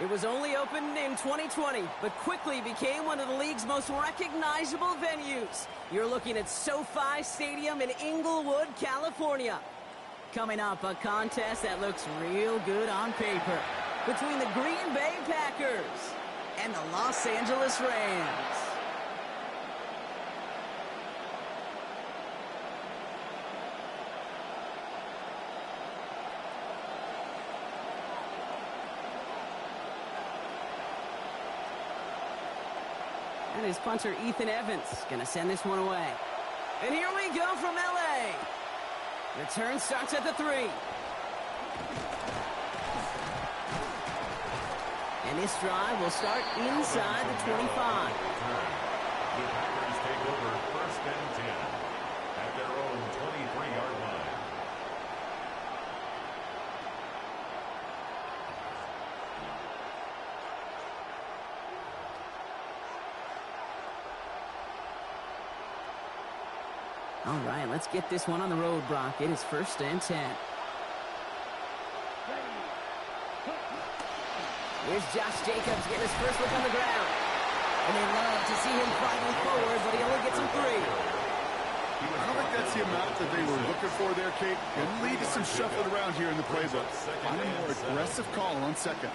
It was only opened in 2020, but quickly became one of the league's most recognizable venues. You're looking at SoFi Stadium in Inglewood, California. Coming up, a contest that looks real good on paper between the Green Bay Packers and the Los Angeles Rams. And his punter, Ethan Evans, going to send this one away. And here we go from LA. Return starts at the 3. And this drive will start inside the 25. The Packers take over 1st and 10 at their own 23-yard line. All right, let's get this one on the road, Brock. It is 1st and 10. Here's Josh Jacobs getting his first look on the ground. And they love to see him fighting forward, but he only gets him 3. I don't think that's the amount that they were looking for there, Kate. It'll lead to some shuffling around here in the playbook. Find a more aggressive call on 2nd.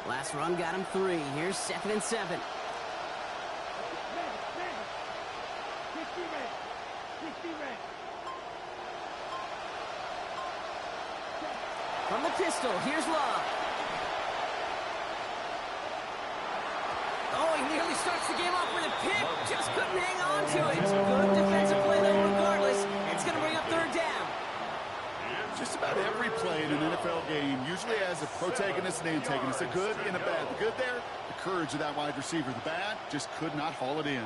Last run got him 3. Here's 2nd and 7. From the pistol, here's Love. Oh, he nearly starts the game off with a pick. Just couldn't hang on to it. Good defensive play, though, regardless. It's going to bring up 3rd down. Just about every play in an NFL game usually has a protagonist and antagonist, a good and a bad. The good there, the courage of that wide receiver. The bad, just could not haul it in.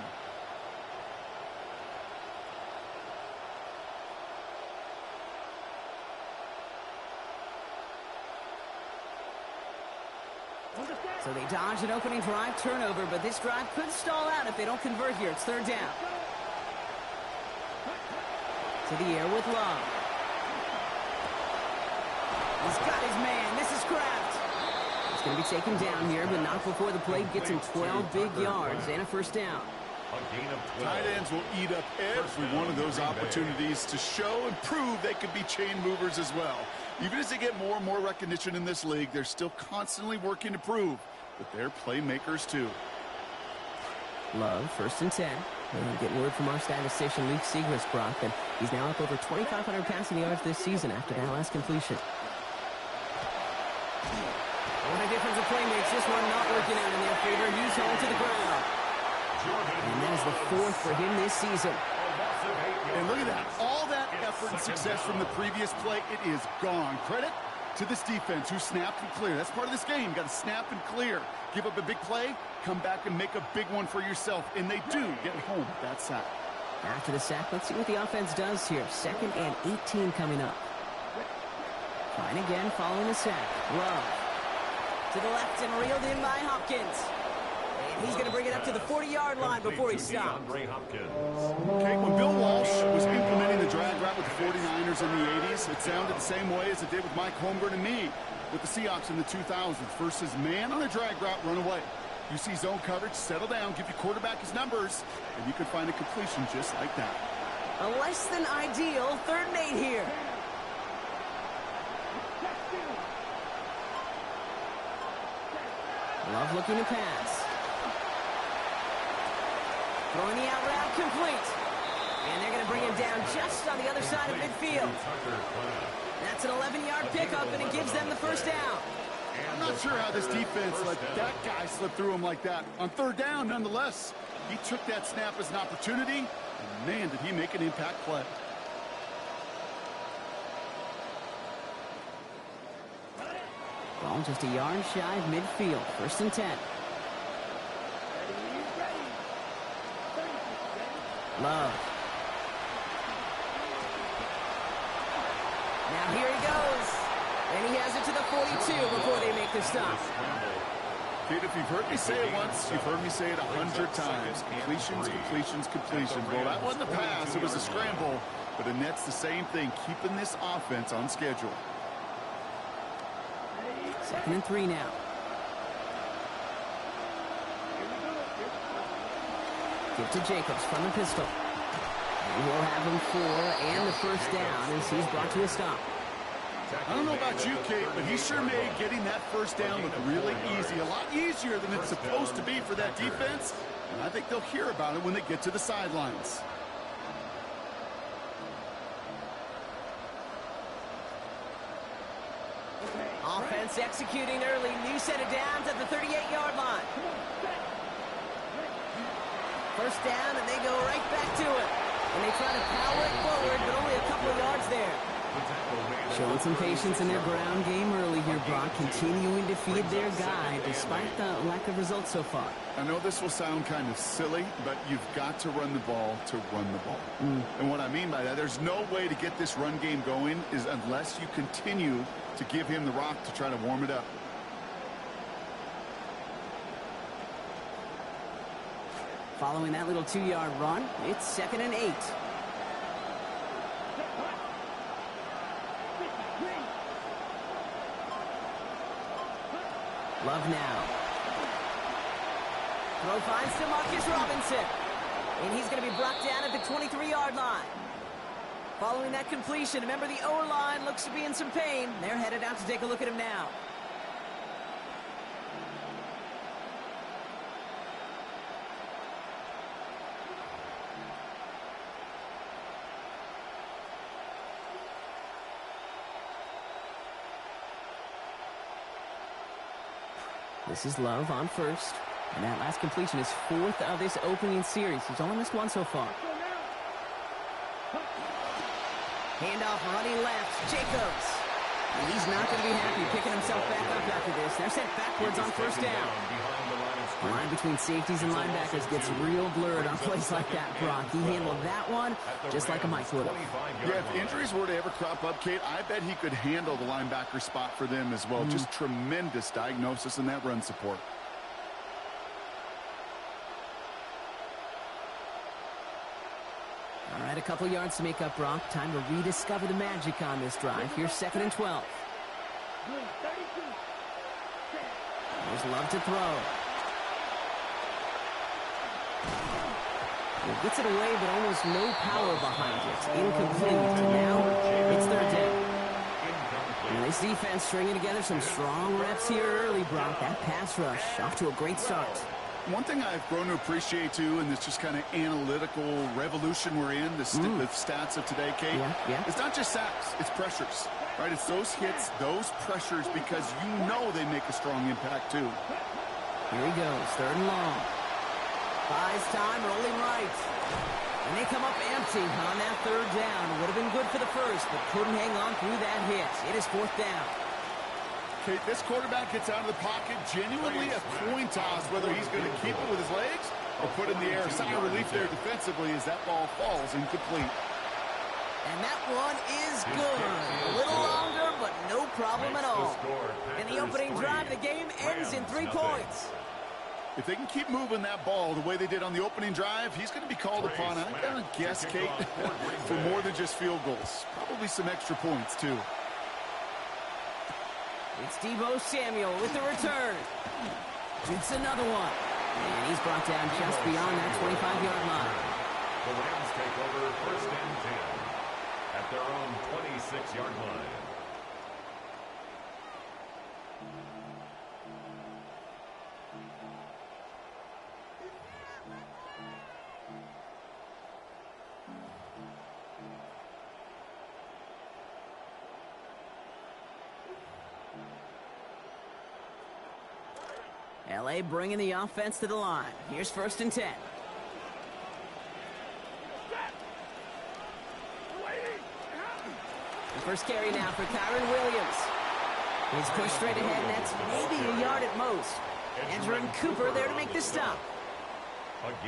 So they dodge an opening drive turnover, but this drive could stall out if they don't convert here. It's 3rd down. To the air with Love. He's got his man. This is Kraft. He's going to be taken down here, but not before the play gets him 12 big yards and a 1st down. Tight ends will eat up every one of those opportunities to show and prove they could be chain movers as well. Even as they get more and more recognition in this league, they're still constantly working to prove that they're playmakers too. Love, 1st and 10. We're getting word from our statistician, Luke Segrist, Brock, that he's now up over 2,500 passing yards this season after that last completion. What a difference a play makes. This one not working out in their favor. He's home to the ground. And that is the 4th for him this season. And look at that. All that effort and success from the previous play, it is gone. Credit to this defense who snapped and cleared. That's part of this game. You got to snap and clear. Give up a big play, come back and make a big one for yourself. And they do get home with that sack. After the sack, let's see what the offense does here. 2nd and 18 coming up. Trying again following the sack. Love. To the left and reeled in by Hopkins. And he's going to bring it up to the 40-yard line before he stops. Okay, when Bill Walsh was implementing the drag route with the 49ers in the 80s, it sounded the same way as it did with Mike Holmgren and me with the Seahawks in the 2000s. Versus man on a drag route, run away. You see zone coverage, settle down, give your quarterback his numbers, and you could find a completion just like that. A less than ideal 3rd and 8 here. Love looking to pass. Throwing the out route complete. And they're going to bring him down just on the other side of midfield. That's an 11-yard pickup, and it gives them the 1st down. I'm not sure how this defense let that guy slip through him like that. On 3rd down, nonetheless, he took that snap as an opportunity, and man, did he make an impact play. Ball just a yard shy of midfield. 1st and 10. Love. Now here he goes. And he has it to the 42 before they make the stop. Kid, if you've heard me say it once, you've heard me say it 100 times. Completions, completions, completions. Well, that wasn't a pass. It was a scramble. But Annette's the same thing, keeping this offense on schedule. 2nd and 3 now. Give to Jacobs from the pistol. And we'll have him 4 and the 1st down as he's brought to a stop. I don't know about you, Kate, but he sure made getting that 1st down look really easy. A lot easier than it's supposed to be for that defense. And I think they'll hear about it when they get to the sidelines. Offense executing early. New set of downs at the 38-yard line. First down, and they go right back to it. And they try to power it forward, but only a couple of yards there. Showing some patience in their ground game early here, Brock. Continuing to feed their guy despite the lack of results so far. I know this will sound kind of silly, but you've got to run the ball to run the ball. And what I mean by that, there's no way to get this run game going is unless you continue to give him the rock to try to warm it up. Following that little 2-yard run, it's 2nd and 8. Love now. Throw finds to Marcus Robinson. And he's going to be brought down at the 23-yard line. Following that completion, remember the O-line looks to be in some pain. They're headed out to take a look at him now. This is Love on first. And that last completion is 4th of this opening series. He's only missed one so far. Handoff running left. Jacobs. And he's not going to be happy picking himself back up after this. They're sent backwards on first down. The line between safeties and linebackers gets real blurred on plays like that, Brock. He handled that one just like a Mike would have. Yeah, if injuries were to ever crop up, Kate, I bet he could handle the linebacker spot for them as well. Just tremendous diagnosis in that run support. All right, a couple yards to make up, Brock. Time to rediscover the magic on this drive. Here's 2nd and 12. There's Love to throw. He gets it away, but almost no power behind it. Incomplete. Now it's 3rd down. And this defense stringing together some strong reps here early, Brock. That pass rush off to a great start. One thing I've grown to appreciate, too, in this just kind of analytical revolution we're in, the stats of today, Kate, it's not just sacks, it's pressures, right? It's those hits, those pressures, because you know they make a strong impact, too. Here he goes, 3rd and long. Buys time, rolling right. And they come up empty on that 3rd down. Would have been good for the first, but couldn't hang on through that hit. It is 4th down. Okay, this quarterback gets out of the pocket, genuinely a coin toss, whether he's going to keep it with his legs or put it in the air. Sigh of relief there defensively as that ball falls incomplete. And that one is good. A little longer, but no problem at all. And the opening drive of the game ends in 3 points. If they can keep moving that ball the way they did on the opening drive, he's going to be called upon, I'm going to guess, Kate, for more than just field goals. Probably some extra points, too. It's Deebo Samuel with the return. Shoots another one. And he's brought down just beyond that 25-yard line. The Rams take over 1st and 10 at their own 26-yard line. LA bringing the offense to the line. Here's 1st and 10. The first carry now for Kyron Williams. He's pushed straight ahead, and that's maybe a yard at most. Andrew Cooper there to make the stop.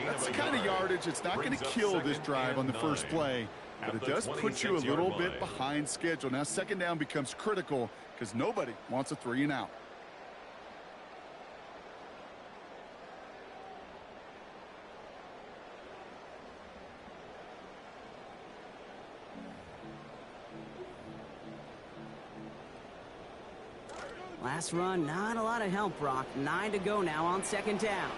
That's the kind of yardage. It's not going to kill this drive on the first play, but it does put you a little bit behind schedule. Now 2nd down becomes critical because nobody wants a 3-and-out. Last run, not a lot of help, Brock. 9 to go now on 2nd down.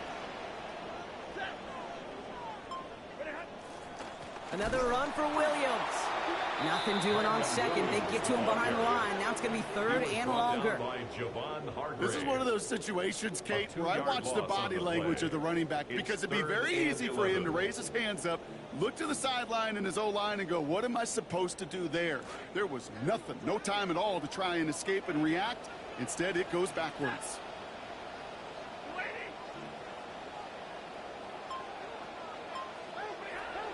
Another run for Williams. Nothing doing on 2nd. They get to him behind the line. Now it's going to be 3rd and longer. This is one of those situations, Kate, where I watch the body language of the running back because it'd be very easy for him to raise his hands up, look to the sideline in his O-line and go, what am I supposed to do there? There was nothing, no time at all to try and escape and react. Instead, it goes backwards.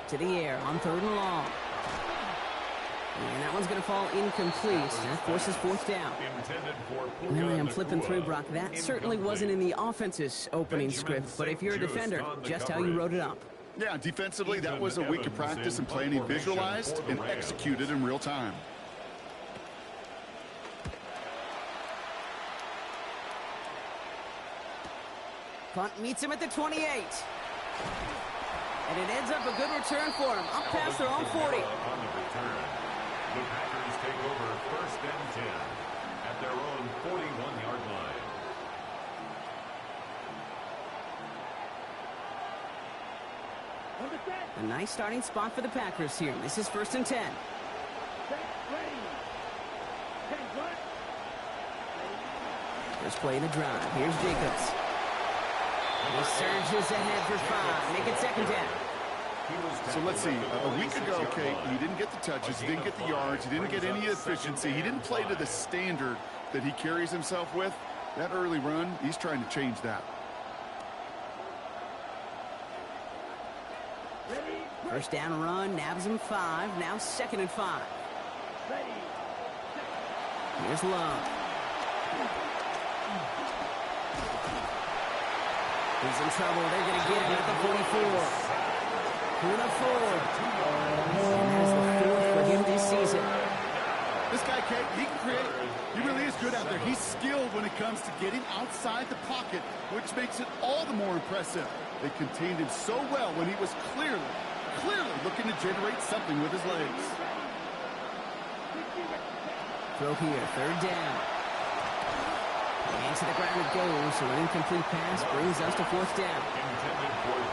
To the air on 3rd and long. And that one's going to fall incomplete. That forces 4th down. Well, I'm flipping through, Brock. That certainly wasn't in the offense's opening script, but if you're a defender, just how you wrote it up. Yeah, defensively, that was a week of practice and planning visualized and executed in real time. Punt meets him at the 28. And it ends up a good return for him, up past their own 40. The Packers take over 1st and 10 at their own 41-yard line. A nice starting spot for the Packers here. This is 1st and 10. First play of the drive. Here's Jacobs. He surges ahead for 5. Make it 2nd down. So let's see, a week ago, Kate, he didn't get the touches, he didn't get the yards, he didn't get any efficiency, he didn't play to the standard that he carries himself with. That early run, he's trying to change that. First down run, nabs him 5, now 2nd and 5. Here's Love. He's in trouble, they're going to get him at the 44. Una Ford. And that is the 4th for him this season. This guy, Kate, he can create. He really is good out there. He's skilled when it comes to getting outside the pocket, which makes it all the more impressive. They contained him so well when he was clearly looking to generate something with his legs. Throw here, 3rd down. And to the ground it goes, so an incomplete pass brings us to 4th down.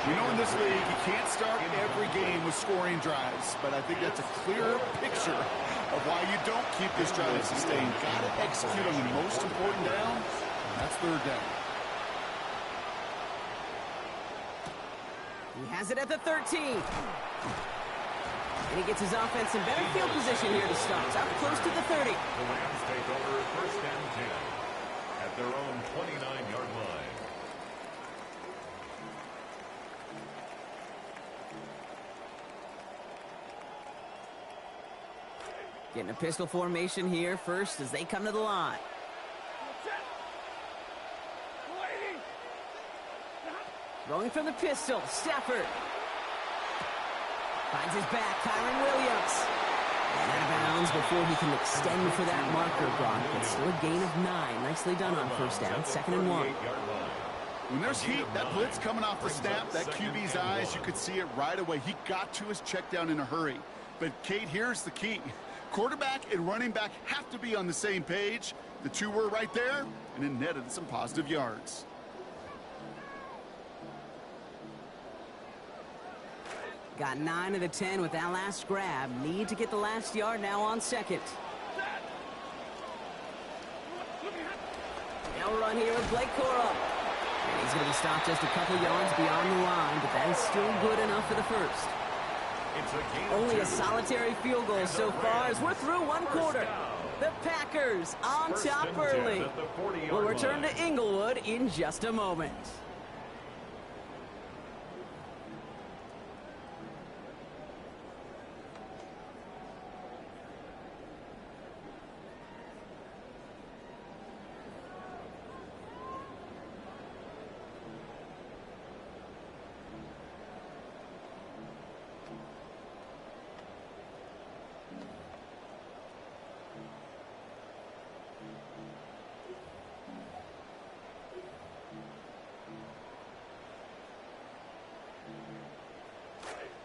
You know, in this league, you can't start every game with scoring drives, but I think that's a clearer picture of why you don't keep this drive sustained. Got to execute on the most important down, and that's 3rd down. He has it at the 13. And he gets his offense in better field position here to start. Up close to the 30. The Rams take over 1st and 10 at their own 29-yard line. Getting a pistol formation here first as they come to the line. Throwing from the pistol, Stafford. Finds his back, Kyron Williams. And out of bounds before he can extend for that marker, Brock. But still a gain of 9. Nicely done on 1st down, 2nd and 1. When there's heat, that blitz coming off the snap, that QB's eyes, you could see it right away. He got to his check down in a hurry. But, Kate, here's the key. Quarterback and running back have to be on the same page. The two were right there, and it netted some positive yards. Got 9 of the 10 with that last grab. Need to get the last yard now on 2nd. Now run here with Blake Corum. And he's going to be stopped just a couple yards beyond the line, but that is still good enough for the 1st. Only a solitary field goal so far as we're through 1 quarter. The Packers on top early. We'll return to Inglewood in just a moment.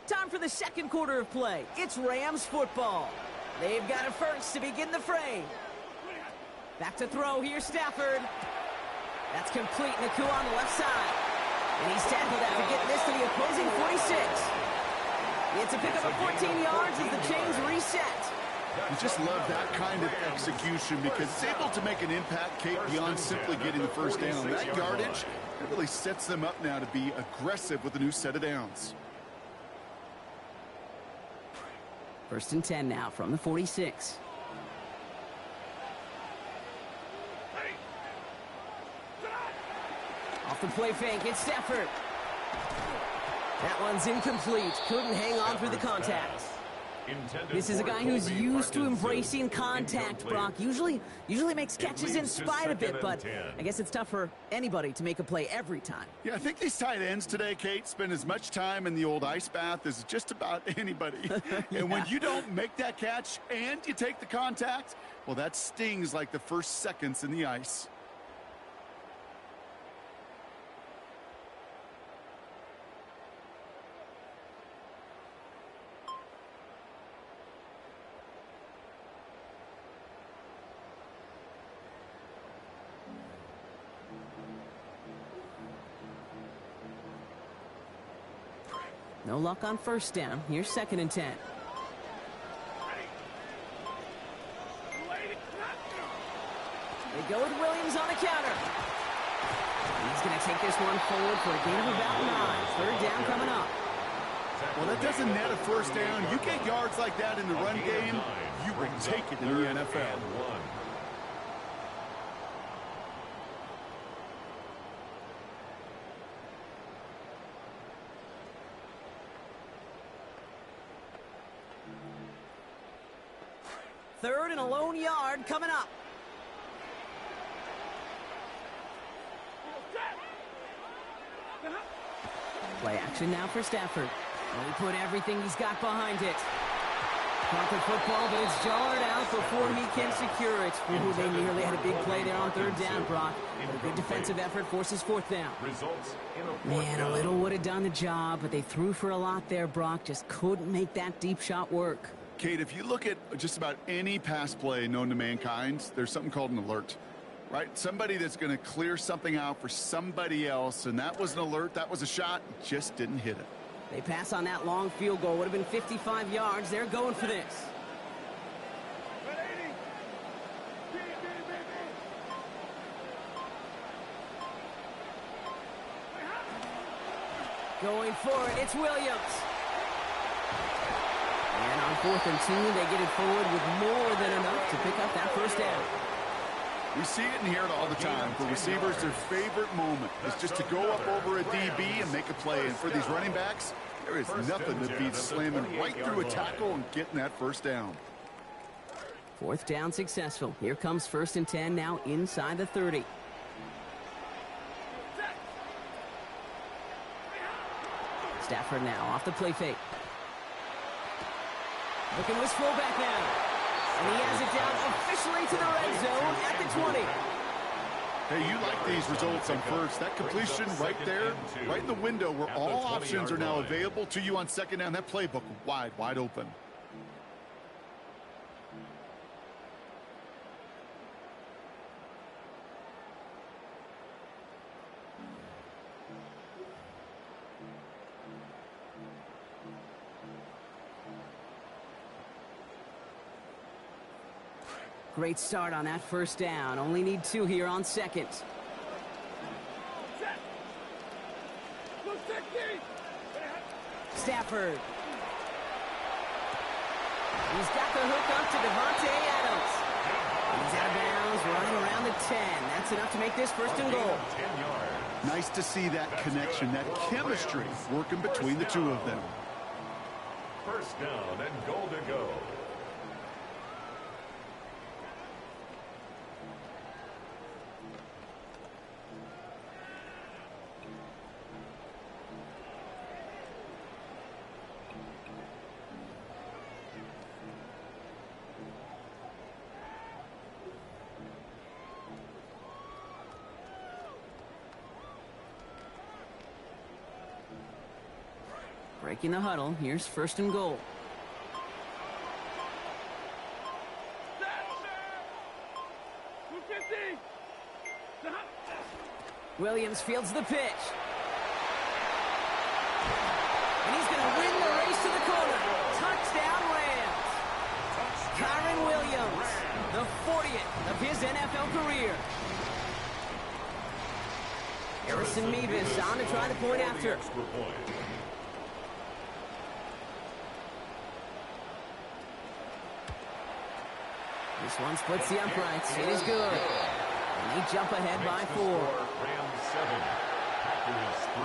Time for the 2nd quarter of play. It's Rams football. They've got it first to begin the frame. Back to throw here, Stafford. That's complete. Naku on the left side. And he's tackled after getting this to the opposing 46. It's a pickup of 14 yards as the chains reset. You just love that kind of execution because it's able to make an impact, Kate, beyond simply getting the 1st down. That yardage, it really sets them up now to be aggressive with a new set of downs. 1st and 10 now from the 46. Off the play fake, it's Stafford. That one's incomplete. Couldn't hang on through the contact. This is a guy who's used to embracing contact, Brock. Usually makes catches in spite of it, but I guess it's tough for anybody to make a play every time. Yeah, I think these tight ends today, Kate, spend as much time in the old ice bath as just about anybody. Yeah. And when you don't make that catch and you take the contact, well, that stings like the first seconds in the ice. No luck on first down. Here's 2nd and 10. They go with Williams on the counter. He's going to take this one forward for a gain of about 9. 3rd down coming up. Well, that doesn't net a first down. You get yards like that in the run game, you will take it in the NFL. Third and a lone yard coming up. Play action now for Stafford. He put everything he's got behind it. Caught the football, but it's jarred out before he can secure it. Ooh, they nearly had a big play there on 3rd down, Brock. But a good defensive effort forces 4th down. Man, a little would have done the job, but they threw for a lot there, Brock. Just couldn't make that deep shot work. Kate, if you look at just about any pass play known to mankind, there's something called an alert, right? Somebody that's going to clear something out for somebody else, and that was an alert, that was a shot, just didn't hit it. They pass on that long field goal. Would have been 55 yards. They're going for this. Going for it. It's Williams. And on 4th and 2, they get it forward with more than enough to pick up that first down. We see it and hear it all the time. For receivers, their favorite moment is just to go up over a DB and make a play. And for these running backs, there is nothing that beats slamming right through a tackle and getting that first down. 4th down successful. Here comes 1st and 10 now inside the 30. Stafford now off the play fake. Looking to his fullback now. And he has it down officially to the red zone at the 20. Hey, you like these results on first. That completion right there, right in the window where all options are now available to you on 2nd down. That playbook wide open. Great start on that first down. Only need 2 here on 2nd. Stafford. He's got the hook up to Devontae Adams. He's out of bounds, running around the 10. That's enough to make this 1st and goal. Nice to see that connection, that chemistry working between the two of them. 1st down and goal to go. Breaking the huddle. Here's 1st and goal. Williams fields the pitch. And he's going to win the race to the corner. Touchdown Rams. Kyron Williams, the 40th of his NFL career. Harrison Mevis on to try the point after. This one splits the uprights. It is good. And they jump ahead by 4. Packers 3.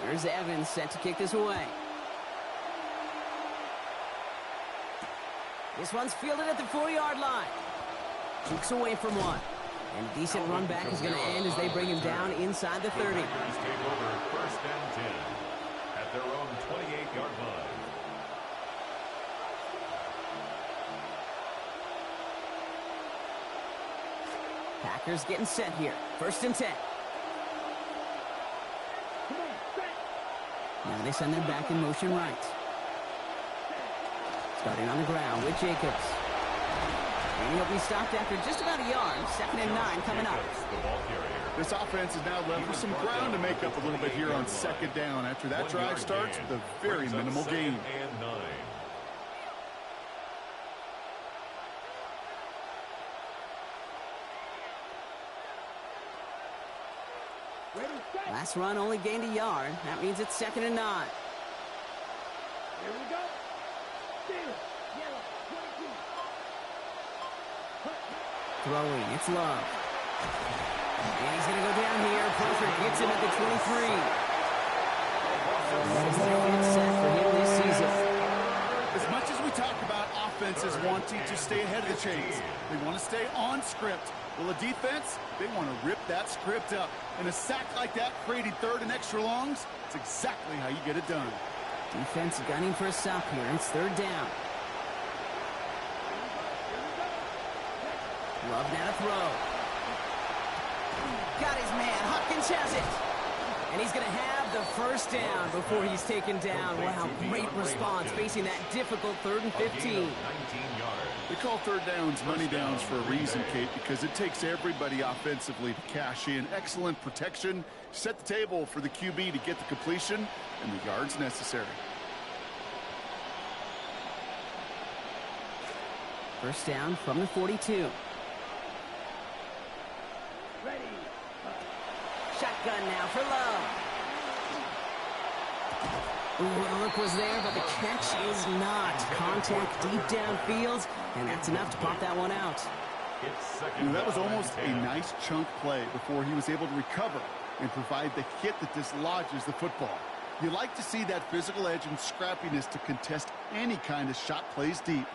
Here's Evans set to kick this away. This one's fielded at the 4-yard line. Cheeks away from one. And a decent run back is going to end as they bring him down inside the 30. The Packers take over 1st and 10 at their own 28-yard line. Packers getting set here. 1st and 10. Now they send their back in motion right. Starting on the ground with Jacobs. And he'll be stopped after just about a yard. 2nd and 9 coming up. This offense is now left with some ground to make up a little bit here on 2nd down. After that drive starts with a very minimal gain. And 9. Last run only gained a yard. That means it's 2nd and 9. Here we go. Throwing, it's Love. And he's going to go down here. Perfect gets him at the 23. That is the 5th sack for him this season. As much as we talk about offenses wanting to stay ahead of the chains, they want to stay on script. Well, the defense, they want to rip that script up. And a sack like that, creating 3rd and extra longs, it's exactly how you get it done. Defense gunning for a stop here. It's 3rd down. Love now to throw. Got his man. Hopkins has it. And he's going to have the 1st down before he's taken down. Wow, great response facing that difficult 3rd and 15. They call 3rd downs money downs for a reason, Kate, because it takes everybody offensively to cash in. Excellent protection. Set the table for the QB to get the completion and the yards necessary. 1st down from the 42. Shotgun now for Love. Ooh, the look was there, but the catch is not. Contact deep downfield, and that's enough to pop that one out. That was almost a nice chunk play before he was able to recover and provide the hit that dislodges the football. You like to see that physical edge and scrappiness to contest any kind of shot plays deep.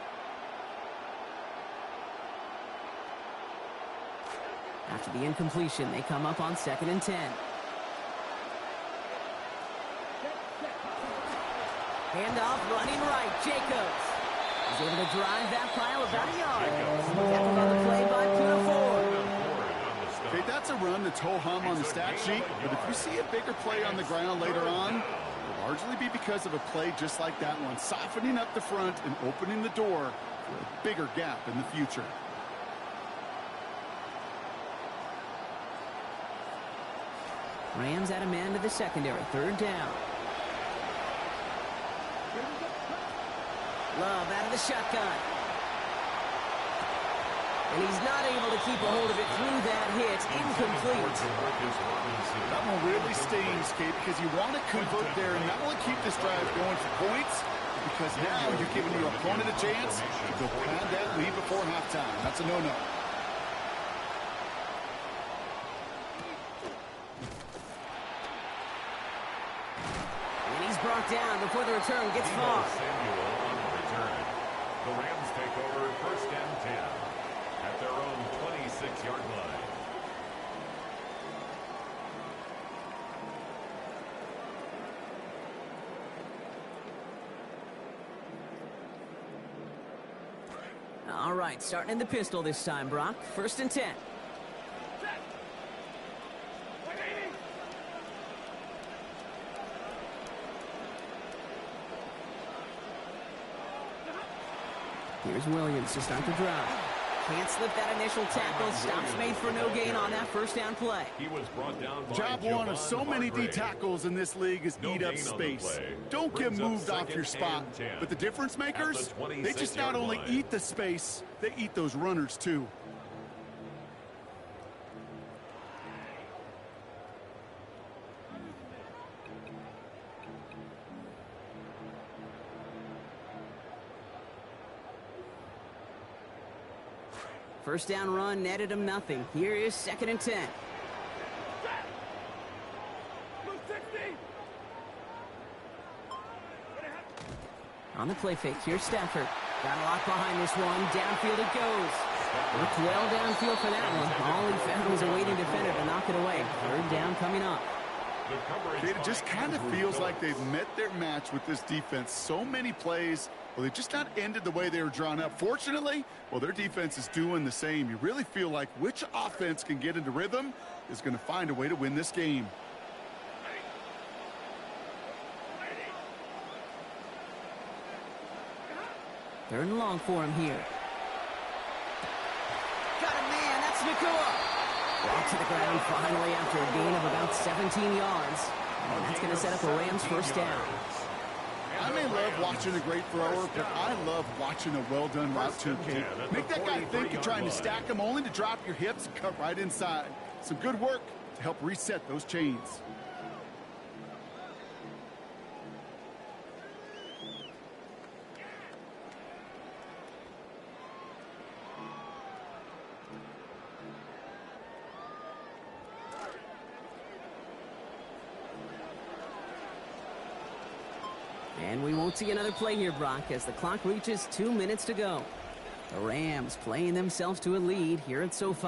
After the incompletion, they come up on 2nd and 10. Handoff, running right, Jacobs. He's able to drive that pile about a yard. Tackled on the play by Puna Ford. Okay, that's a run that's ho-hum on the stat sheet, but if you see a bigger play on the ground later on, it'll largely be because of a play just like that one, softening up the front and opening the door for a bigger gap in the future. Rams add a man to the secondary. 3rd down. Love out of the shotgun. And he's not able to keep a hold of it through that hit. Incomplete. That one really stings, Kate, because you want to convert there and not only keep this drive going for points, because now you're giving your opponent a chance to go pad that lead before halftime. That's a no-no. Brought down before the return gets far. Samuel on the return. The Rams take over 1st and 10 at their own 26-yard line. All right, starting in the pistol this time, Brock. 1st and 10. Here's Williams to start the drive. Can't slip that initial tackle. Stops made for no gain on that 1st down play. He was brought down by Job one of so many D tackles in this league is eat up space. Don't get moved off your spot. But the difference makers, they just not only eat the space, they eat those runners too. First down run netted him nothing. Here is 2nd and 10. On the play fake, here's Stafford. Got a lot behind this one. Downfield it goes. Looked well downfield for that one. All he found was a waiting defender to knock it away. 3rd down coming up. It just kind of feels like they've met their match with this defense. So many plays, well, they've just not ended the way they were drawn up. Fortunately, well, their defense is doing the same. You really feel like which offense can get into rhythm is going to find a way to win this game. 3rd and long for him here. Got a man, that's Nakua. Brought to the ground finally after a gain of about 17 yards. And that's going to set up a Rams 1st down. I may love watching a great thrower, but I love watching a well-done route too, Kate. Make that guy think you're trying to stack him only to drop your hips and cut right inside. Some good work to help reset those chains. And we won't see another play here, Brock, as the clock reaches 2 minutes to go. The Rams playing themselves to a lead here at SoFi.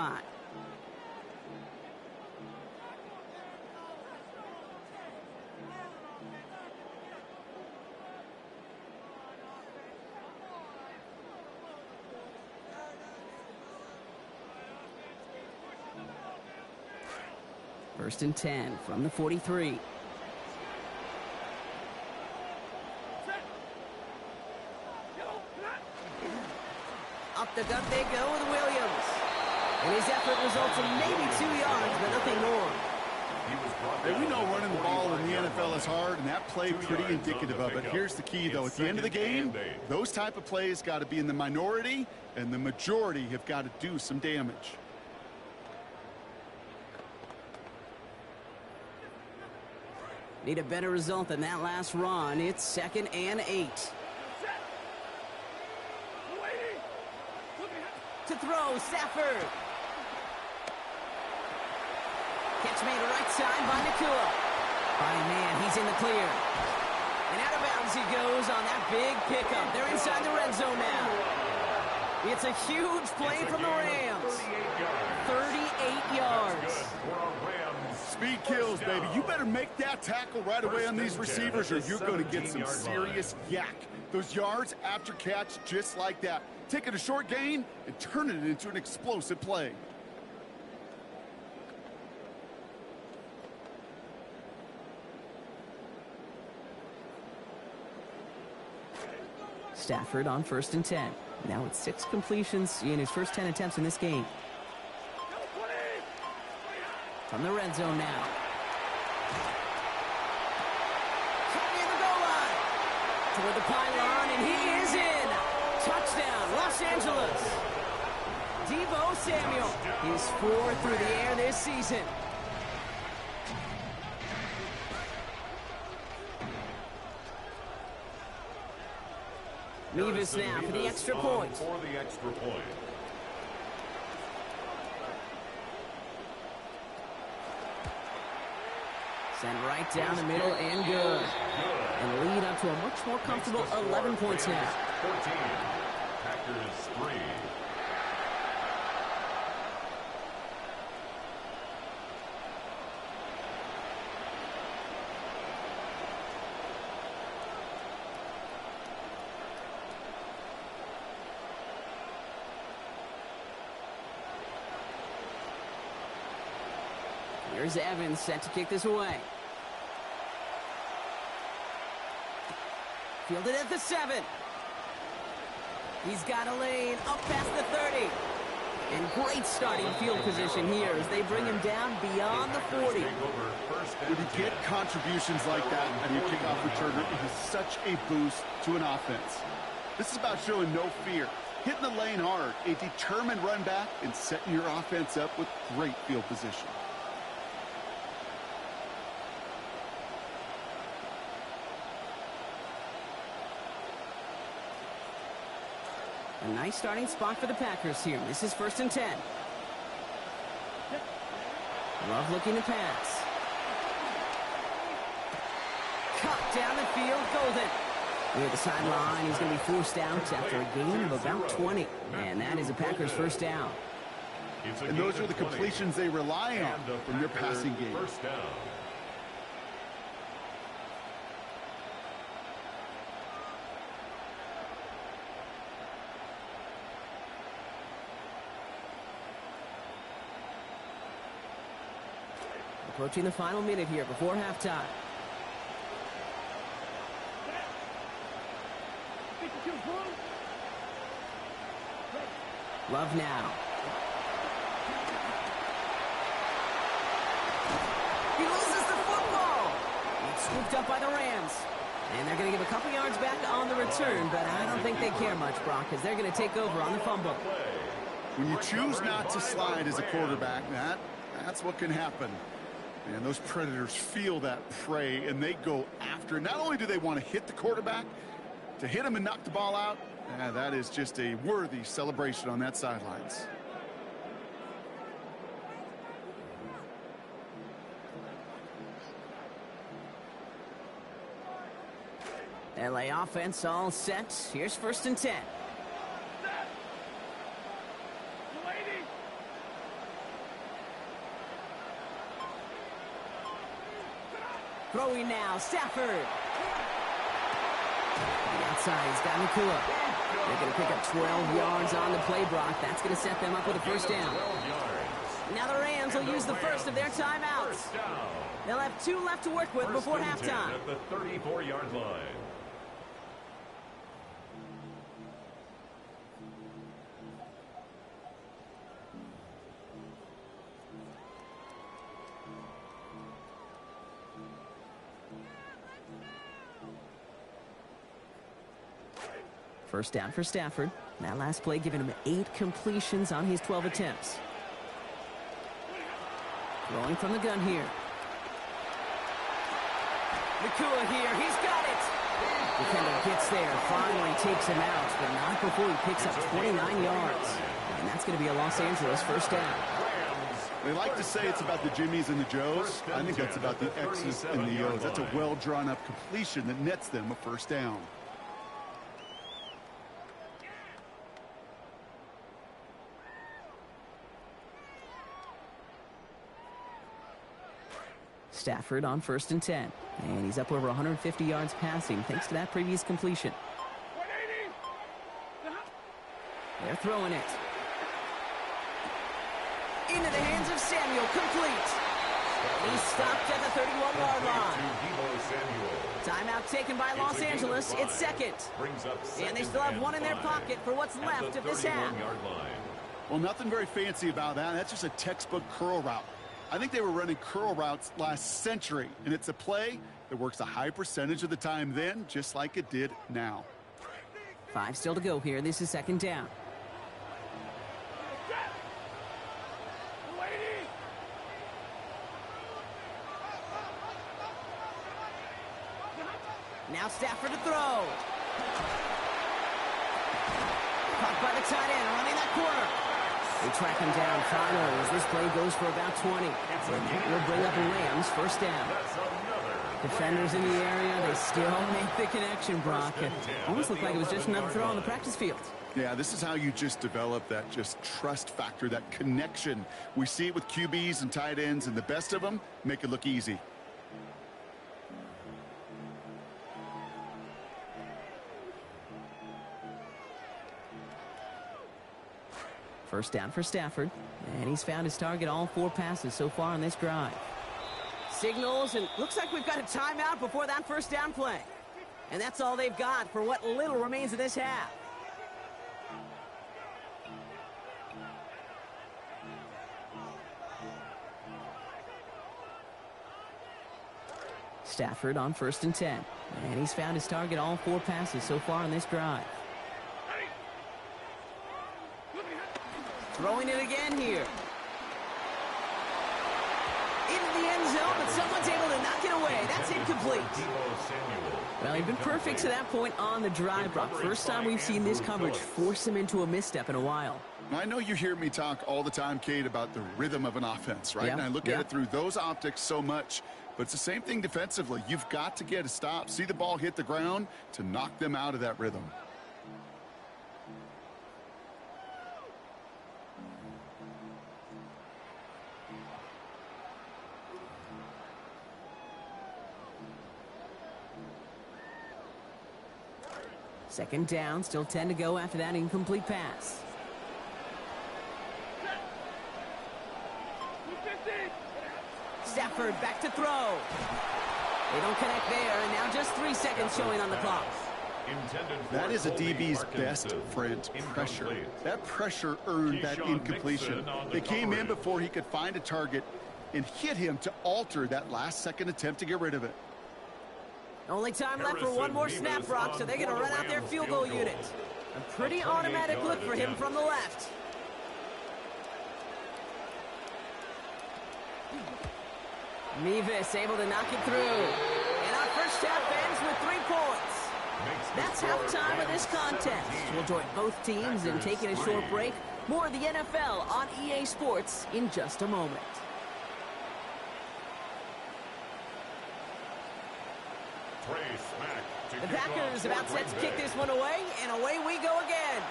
First and 10 from the 43. Up the gut they go with Williams. And his effort results in maybe 2 yards, but nothing more. Hey, we know running the ball in the NFL is hard, and that play pretty indicative of it. Here's the key, though. At the end of the game, those type of plays got to be in the minority, and the majority have got to do some damage. Need a better result than that last run. It's 2nd and 8. To throw, Stafford. Catch made right side by Nakua. Oh, man, he's in the clear. And out of bounds he goes on that big pickup. They're inside the red zone now. It's a huge play from the Rams. 38 yards. Speed kills, baby. You better make that tackle right away on these receivers or you're going to get some serious yak. Those yards after catch just like that. Taking a short gain and turning it into an explosive play. Stafford on 1st and 10. Now with 6 completions in his first 10 attempts in this game. From the red zone now. Near the goal line. Toward the pylon, and he is in. Touchdown, Los Angeles. Deebo Samuel. He's 4 through the air this season. Mevis now for the extra point. Send right down the middle and good. And lead up to a much more comfortable 11 points now. 14. Packers 3. Here's Evans set to kick this away. Fielded at the 7. He's got a lane up past the 30. And great starting field position here as they bring him down beyond the 40. When you get contributions like that and your kickoff returner, it is such a boost to an offense. This is about showing no fear, hitting the lane hard, a determined run back, and setting your offense up with great field position. A nice starting spot for the Packers here. This is 1st and 10. Love looking to pass. Cut down the field, Golden. Near the sideline, he's going to be forced out after a gain of about 20. And that is a Packers first down. And those are the completions they rely on from your passing game. First down. Approaching the final minute here before halftime. Love now. He loses the football. It's scooped up by the Rams. And they're going to give a couple yards back on the return, but I don't think they care much, Brock, because they're going to take over on the fumble. When you choose not to slide as a quarterback, that's what can happen. And those Predators feel that prey, and they go after. Not only do they want to hit the quarterback, to hit him and knock the ball out, that is just a worthy celebration on that sidelines. LA offense all set. Here's 1st and 10. Throwing now, Stafford. The outside, he's got Nakua. They're going to pick up 12 yards on the play, Brock. That's going to set them up with a first down. Now the Rams will use the first of their timeouts. They'll have 2 left to work with before halftime. At the 34-yard line. First down for Stafford. That last play giving him 8 completions on his 12 attempts. Throwing from the gun here. Nakua here. He's got it. Defender gets there. Finally takes him out, but not before he picks up 29 yards. And that's going to be a Los Angeles first down. They like to say it's about the Jimmies and the Joes. I think that's about the X's and the O's. That's a well-drawn-up completion that nets them a first down. Stafford on 1st and 10. And he's up over 150 yards passing thanks to that previous completion. They're throwing it. Into the hands of Samuel, complete. He's stopped at the 31-yard line. Timeout taken by Los Angeles. It's second. And they still have 1 in their pocket for what's left of this half. Well, nothing very fancy about that. That's just a textbook curl route. I think they were running curl routes last century, and it's a play that works a high percentage of the time then, just like it did now. 5 still to go here. This is 2nd down. Now Stafford to throw. Caught by the tight end, running that corner. They track him down finally as this play goes for about 20. And that will bring up the Rams first down. Defenders in the area, they still make the connection, Brock. It almost looked like it was just another throw on the practice field. Yeah, this is how you just develop that just trust factor, that connection. We see it with QBs and tight ends, and the best of them make it look easy. First down for Stafford, and he's found his target all 4 passes so far on this drive. Signals, and looks like we've got a timeout before that first down play. And that's all they've got for what little remains of this half. Stafford on 1st and 10, and he's found his target all 4 passes so far on this drive. Throwing it again here. Into the end end zone, but someone's able to knock it away. That's incomplete. Well, he'd been perfect to that point on the drive, Brock. First time we've seen this coverage force him into a misstep in a while. I know you hear me talk all the time, Kate, about the rhythm of an offense, right? Yep, And I look at it through those optics so much. But it's the same thing defensively. You've got to get a stop, see the ball hit the ground to knock them out of that rhythm. Second down, still 10 to go after that incomplete pass. Stafford back to throw. They don't connect there, and now just 3 seconds showing on the clock. That is a DB's best friend, pressure. That pressure earned that incompletion. They came in before he could find a target and hit him to alter that last-second attempt to get rid of it. Only time left for one more snap, Brock, so they're going to run out their field goal unit. A pretty automatic look for him from the left. Mevis able to knock it through. And our first half ends with 3 points. That's halftime of this contest. We'll join both teams in taking a short break. More of the NFL on EA Sports in just a moment. The Packers about set to kick this one away, and away we go again.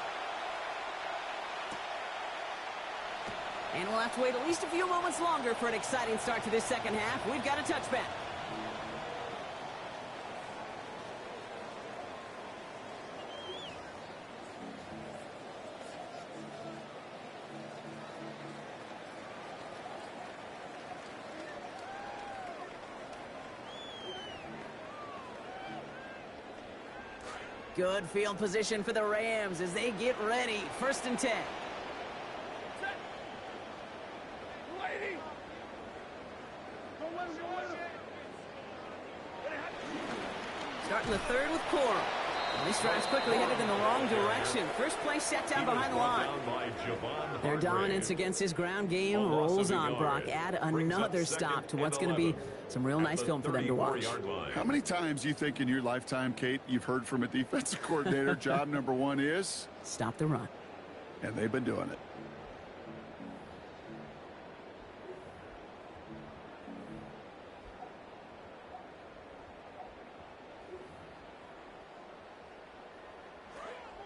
And we'll have to wait at least a few moments longer for an exciting start to this second half. We've got a touchback. Good field position for the Rams as they get ready. 1st and 10. Starting the third with Coral. This drive's quickly headed in the wrong direction. First play set down behind the line. Their dominance against his ground game rolls on, Brock. Add another stop to what's going to be some real nice film for them to watch. How many times do you think in your lifetime, Kate, you've heard from a defensive coordinator, job number 1 is? Stop the run. And they've been doing it.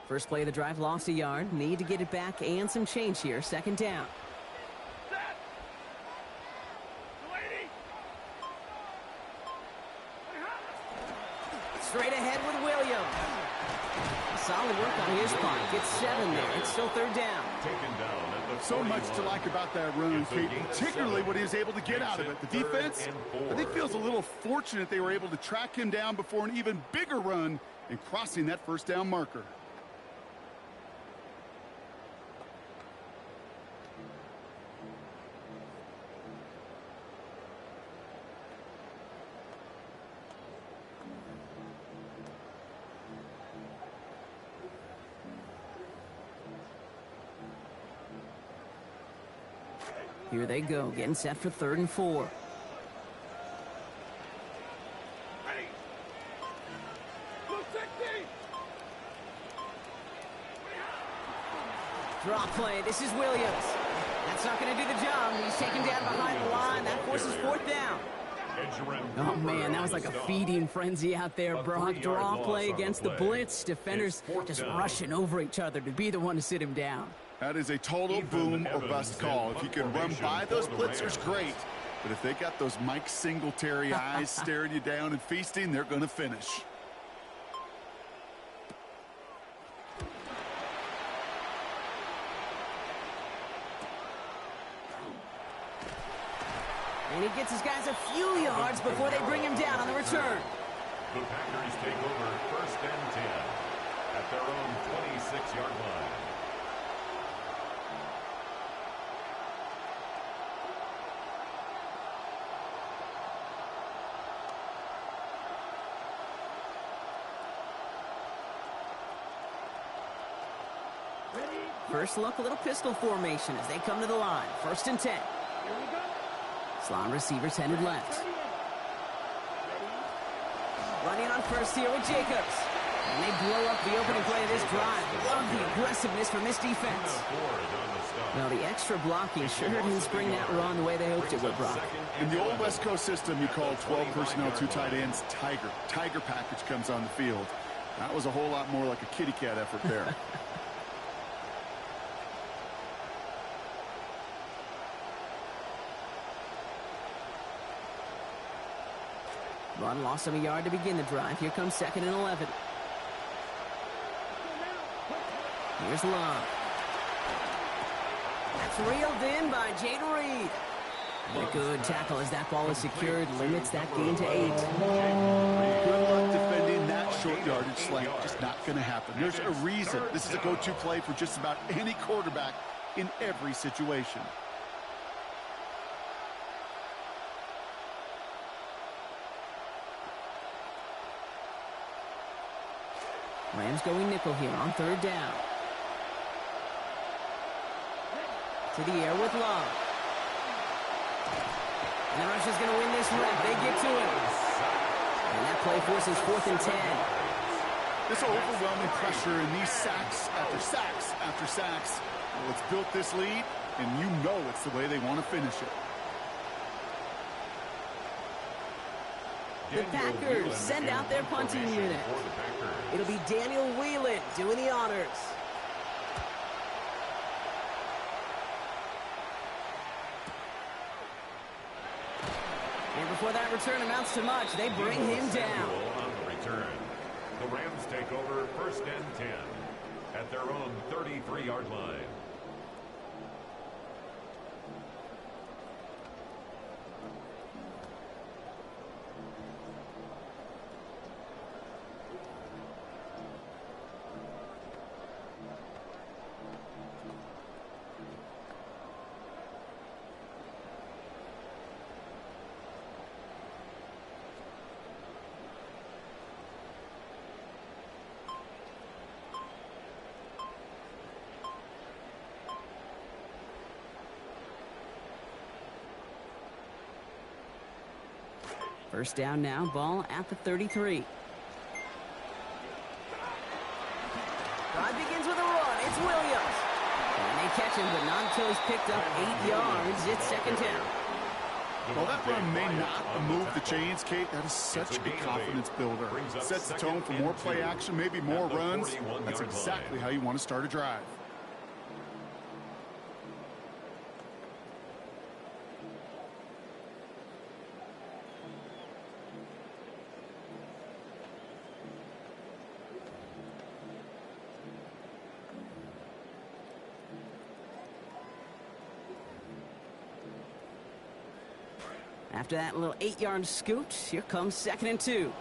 First play of the drive, lost a yard. Need to get it back and some change here. 2nd down. Straight ahead with Williams. Solid work on his part. Gets 7 there. It's still 3rd down. So much to like about that run, Kate, particularly what he was able to get out of it. The defense, I think, feels a little fortunate they were able to track him down before an even bigger run and crossing that 1st down marker. Here they go, getting set for 3rd and 4. Draw play. This is Williams. That's not going to do the job. He's taken down behind the line. That forces 4th down. Oh, man, that was like a feeding frenzy out there, Brock. Draw play against the blitz. Defenders just rushing over each other to be the one to sit him down. That is a total boom or bust call. If you can run by those blitzers, great. But if they got those Mike Singletary eyes staring you down and feasting, they're going to finish. And he gets his guys a few yards before they bring him down on the return. The Packers take over 1st and 10 at their own 26-yard line. First look, a little pistol formation as they come to the line. 1st and 10. Slot receivers headed left. Running on first here with Jacobs. And they blow up the opening play of this drive. Love the aggressiveness from this defense. Well, the extra blocking sure didn't spring that run the way they hoped it would, Brock. In the old West Coast system, you call 12 personnel, 2 tight ends, Tiger. Tiger package comes on the field. That was a whole lot more like a kitty cat effort there. Run lost him a yard to begin the drive. Here comes 2nd and 11. Here's Love. That's reeled in by Jaden Reed. A good tackle as that ball is secured. Limits that gain to 8. Good luck defending that short yardage slant. Just not going to happen. There's a reason this is a go-to play for just about any quarterback in every situation. Rams going nickel here on 3rd down. To the air with Love. And the rush is going to win this rep. They get to him. And that play forces 4th and 10. This overwhelming pressure and these sacks after sacks after sacks. Well, it's built this lead, and you know it's the way they want to finish it. The Packers send out their punting unit. It'll be Daniel Whelan doing the honors. And before that return amounts to much, they bring him down. On the return, the Rams take over 1st and 10 at their own 33-yard line. First down now, ball at the 33. Drive begins with a run. It's Williams. And they catch him, but not until he's picked up 8 yards. It's 2nd down. Well, that run may not move the chains, Kate. That is such a confidence builder. It sets the tone for more play action, maybe more runs. That's exactly how you want to start a drive. After that little 8-yard scoot, here comes 2nd and 2.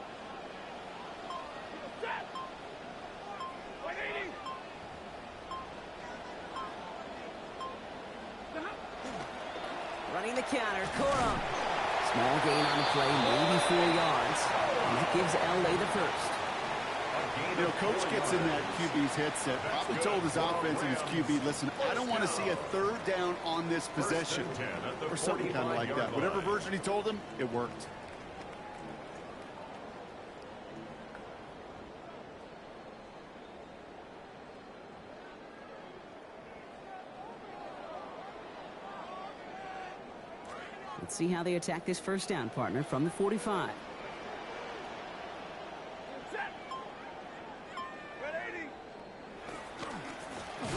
Running the counter, Corum. Small gain on the play, maybe 4 yards. And that gives LA the first. You know, coach gets in that QB's headset, probably told his offense and his QB, listen, I don't want to see a 3rd down on this possession, or something kind of like that. Whatever version he told him, it worked. Let's see how they attack this first down, partner, from the 45.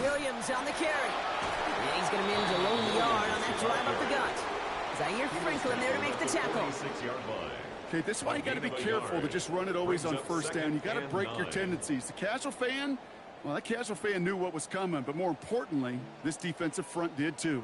Williams on the carry. And he's going to manage a lone yard on that drive up the gut. Zaire Franklin there to make the tackle. Okay, this is why you got to be careful to just run it always on first down. You got to break your tendencies. The casual fan, well, that casual fan knew what was coming, but more importantly, this defensive front did too.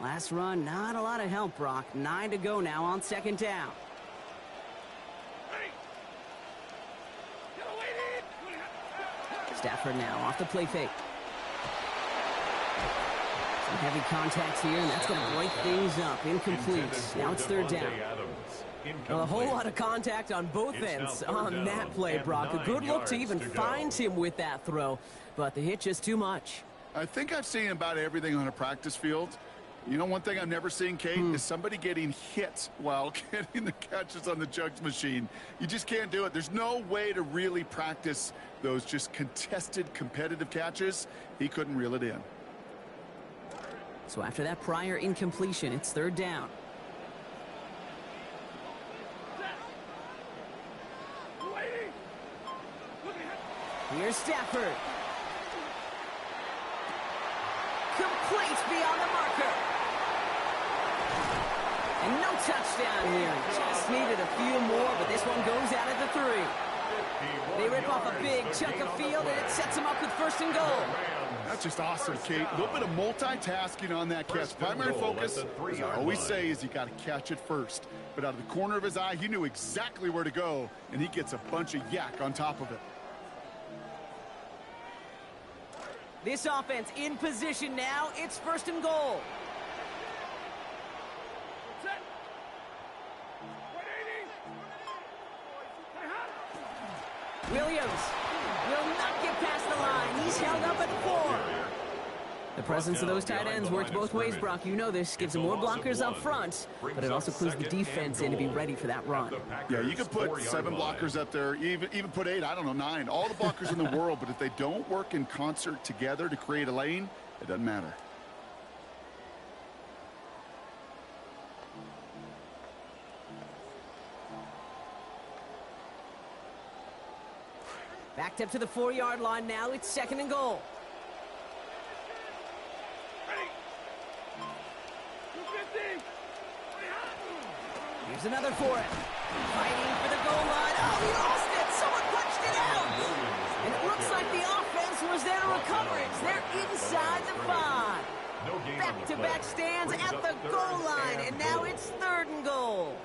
Last run, not a lot of help, Brock. 9 to go now on 2nd down. Stafford now off the play fake. Some heavy contacts here, and that's going to break things up. Incomplete. Now it's third down. Well, a whole lot of contact on both ends on that play, Brock. A good look to even find him with that throw, but the hit just too much. I think I've seen about everything on a practice field. You know, one thing I've never seen, Kate, is somebody getting hit while getting the catches on the jugs machine. You just can't do it. There's no way to really practice those just contested, competitive catches. He couldn't reel it in. So after that prior incompletion, it's third down. Here's Stafford. Complete beyond the marker. And no touchdown here. Just needed a few more, but this one goes out at the 3. They rip off a big chunk of field, and it sets them up with first and goal. That's just awesome, Kate. A little bit of multitasking on that catch. Primary focus, as I always say, is you got to catch it first. But out of the corner of his eye, he knew exactly where to go, and he gets a bunch of yak on top of it. This offense in position now. It's first and goal. Williams will not get past the line. He's held up at 4. The presence of those tight ends works both ways, Brock. You know this. Gives them more blockers up front, but it also clues the defense in to be ready for that run. Yeah, you could put 7 blockers up there, even put 8, I don't know, 9. All the blockers in the world, but if they don't work in concert together to create a lane, it doesn't matter. Backed up to the 4-yard line now. It's second and goal. Here's another for it. Fighting for the goal line. Oh, he lost it. Someone punched it out. And it looks like the offense was there to recover it. They're inside the 5. Back-to-back stands at the goal line. And now it's third and goal.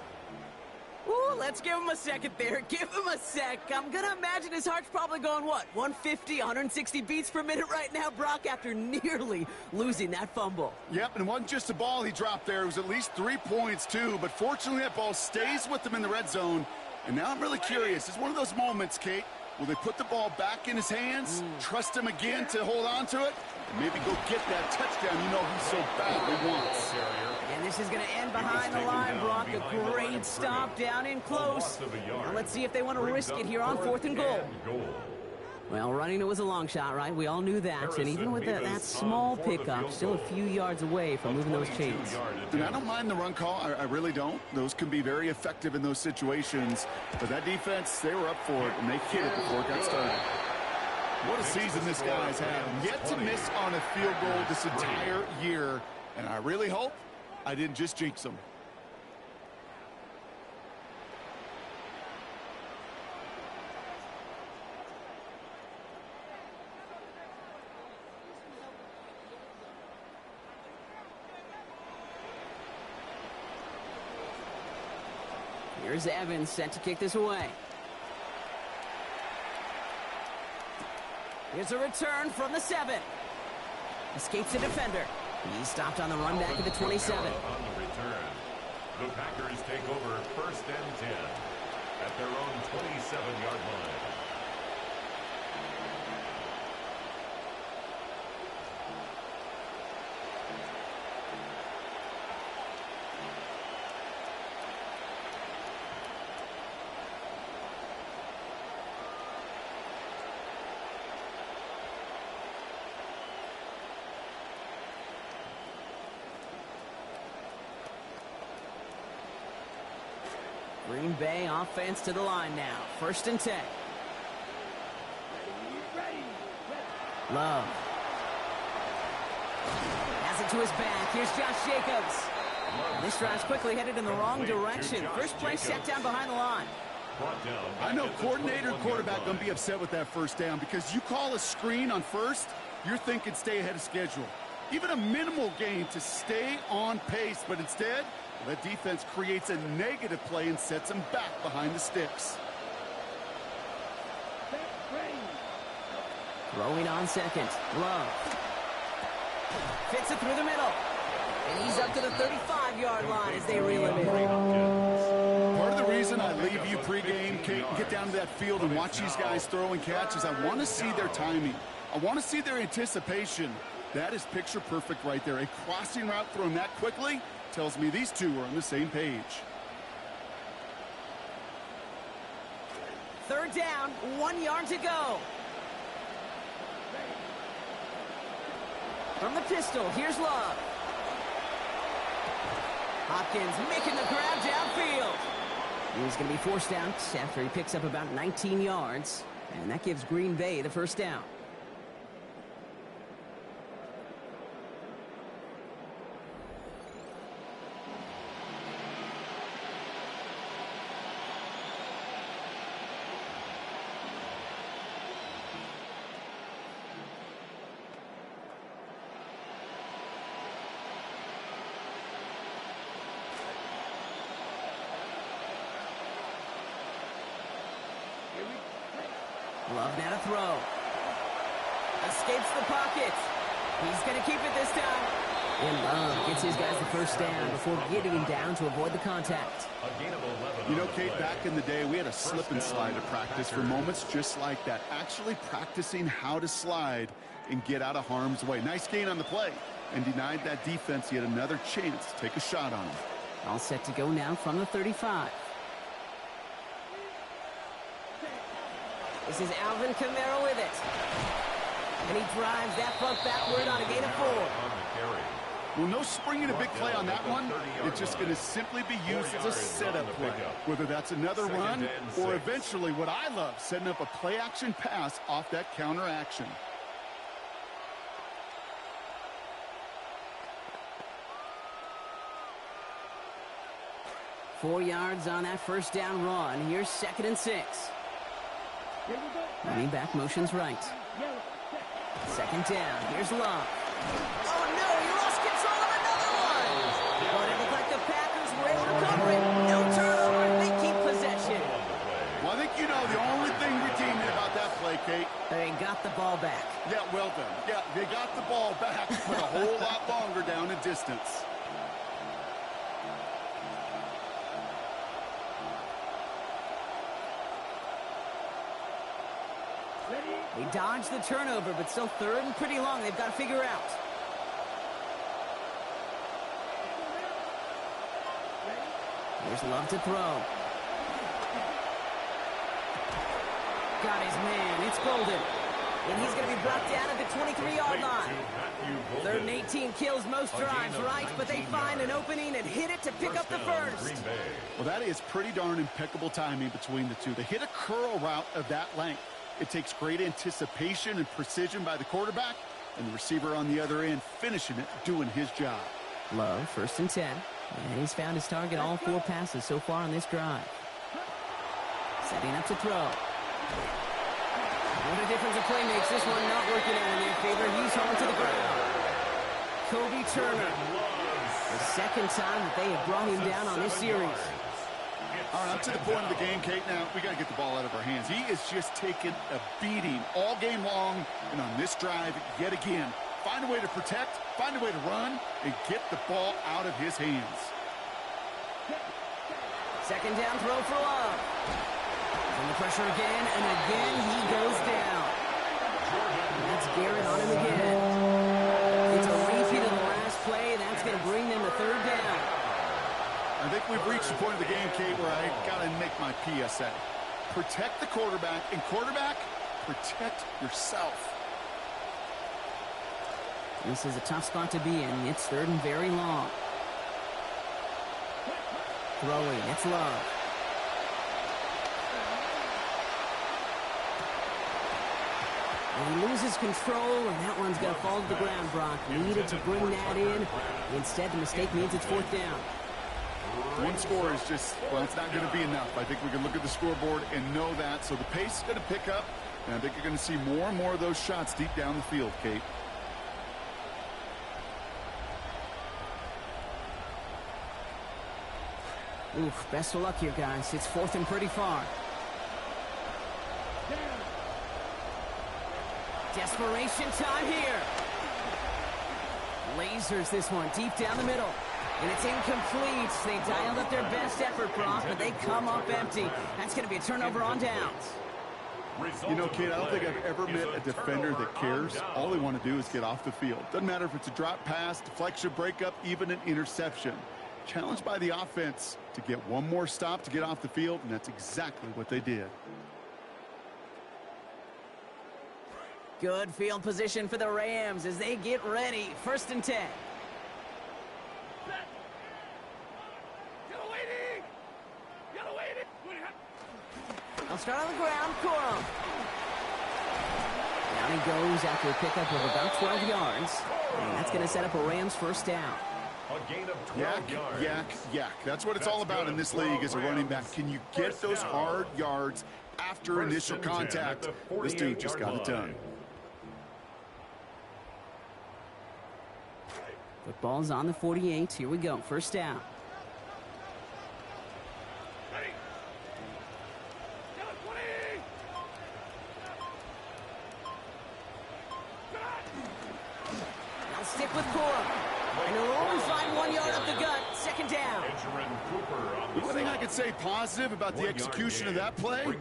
Ooh, let's give him a second there. Give him a sec. I'm going to imagine his heart's probably going, what, 150, 160 beats per minute right now, Brock, after nearly losing that fumble. Yep, and it wasn't just a ball he dropped there. It was at least 3 points, too. But fortunately, that ball stays with him in the red zone. And now I'm really curious. It's one of those moments, Kate, will they put the ball back in his hands, trust him again to hold on to it, and maybe go get that touchdown you know he so badly wants. And this is going to end behind the line, Brock. A great stop down in close. Now let's see if they want to risk it here on fourth and goal. Well, running it was a long shot, right? We all knew that. And even with that small pickup, still a few yards away from moving those chains. And I don't mind the run call. I really don't. Those can be very effective in those situations. But that defense, they were up for it, and they hit it before it got started. What a season this guy's had. Yet to miss on a field goal this entire year. And I really hope I didn't just jinx him. Here's Evans set to kick this away. Here's a return from the 7. Escapes the defender. He's stopped on the run back at the 27. On the return, the Packers take over first and 10 at their own 27-yard line. Green Bay offense to the line now. First and 10. Love. Has it to his back. Here's Josh Jacobs. And this drive's quickly headed in the wrong direction. First play set down behind the line. I know coordinator and quarterback going to be upset with that first down because you call a screen on first, you're thinking stay ahead of schedule. Even a minimal gain to stay on pace, but instead, that defense creates a negative play and sets him back behind the sticks. Throwing on second. Love. Fits it through the middle. And he's up to the 35-yard line as they reel him in. Part of the reason I leave you pregame, Kate, and get down to that field and watch these guys throw and catch is I want to see their timing. I want to see their anticipation. That is picture perfect right there. A crossing route thrown that quickly tells me these two are on the same page. Third down, 1 yard to go. From the pistol, here's Love. Hopkins making the grab downfield. He's going to be forced out after he picks up about 19 yards. And that gives Green Bay the first down. Love now to throw. Escapes the pocket. He's going to keep it this time. And Love gets his guys the first down before getting him down to avoid the contact. You know, Kate, back in the day, we had a slip and slide to practice for moments just like that. Actually practicing how to slide and get out of harm's way. Nice gain on the play and denied that defense yet another chance to take a shot on him. All set to go now from the 35. This is Alvin Kamara with it. And he drives that puck backward on a gain of 4. Well, no springing a big play on that one. It's just going to simply be used as a setup play. Whether that's another run or eventually what I love, setting up a play-action pass off that counter action. Four yards on that first down run. Here's 2nd and 6. Running back motions right. 2nd down. Here's Love. Oh, no. He lost control of another one. But it looked like the Packers were able to cover it. No turnover. They keep possession. Well, I think you know the only thing redeeming about that play, Kate. They got the ball back. Yeah, well done. Yeah, they got the ball back, but a whole lot longer down in distance. They dodged the turnover, but still 3rd and pretty long. They've got to figure out. There's Love to throw. Got his man. It's Golden. And he's going to be brought down at the 23-yard line. 3rd and 18 kills most drives, right? But they find an opening and hit it to pick up the first. Well, that is pretty darn impeccable timing between the two. They hit a curl route of that length. It takes great anticipation and precision by the quarterback, and the receiver on the other end finishing it, doing his job. Love, 1st and 10. And he's found his target all 4 passes so far on this drive. Setting up to throw. What a difference a play makes. This one not working out in their favor. He's home to the ground. Kobe Turner. The 2nd time that they have brought him down on this series. All right, up to the point of the game, Kate. Now, we got to get the ball out of our hands. He is just taking a beating all game long, and on this drive, yet again, find a way to protect, find a way to run, and get the ball out of his hands. 2nd down throw for Love. Under pressure again, and again he goes down. That's Garrett on him again. It's a repeat of the last play, and that's going to bring them to 3rd down. I think we've reached the point of the game, Kate, where I got to make my PSA. Protect the quarterback, and quarterback, protect yourself. This is a tough spot to be in. It's 3rd and very long. Throwing, it's Love. And he loses control, and that one's going to fall to the ground, Brock. Needed to bring that in. Instead, the mistake means it's 4th down. One score is just, well, it's not going to be enough. I think we can look at the scoreboard and know that. So the pace is going to pick up, and I think you're going to see more and more of those shots deep down the field, Kate. Oof, best of luck here, guys. It's 4th and pretty far. Desperation time here. Lasers this one deep down the middle. And it's incomplete. They dialed up their best effort, Brock, but they come up empty. That's going to be a turnover on downs. You know, Kate, I don't think I've ever met a defender that cares. All they want to do is get off the field. Doesn't matter if it's a drop pass, deflection, breakup, even an interception. Challenged by the offense to get one more stop to get off the field, and that's exactly what they did. Good field position for the Rams as they get ready. 1st and 10. They'll start on the ground. Corum. Down he goes after a pickup of about 12 yards. And that's going to set up a Rams 1st down. A gain of 12 yards. Yak. That's what it's all about in this league as a running back. Can you get those hard yards after initial contact? This dude just got it done. Football's on the 48. Here we go. 1st down. They'll stick with Corum. And he'll only find 1 yard up the gut. 2nd down. The one thing I could say positive about the execution of that play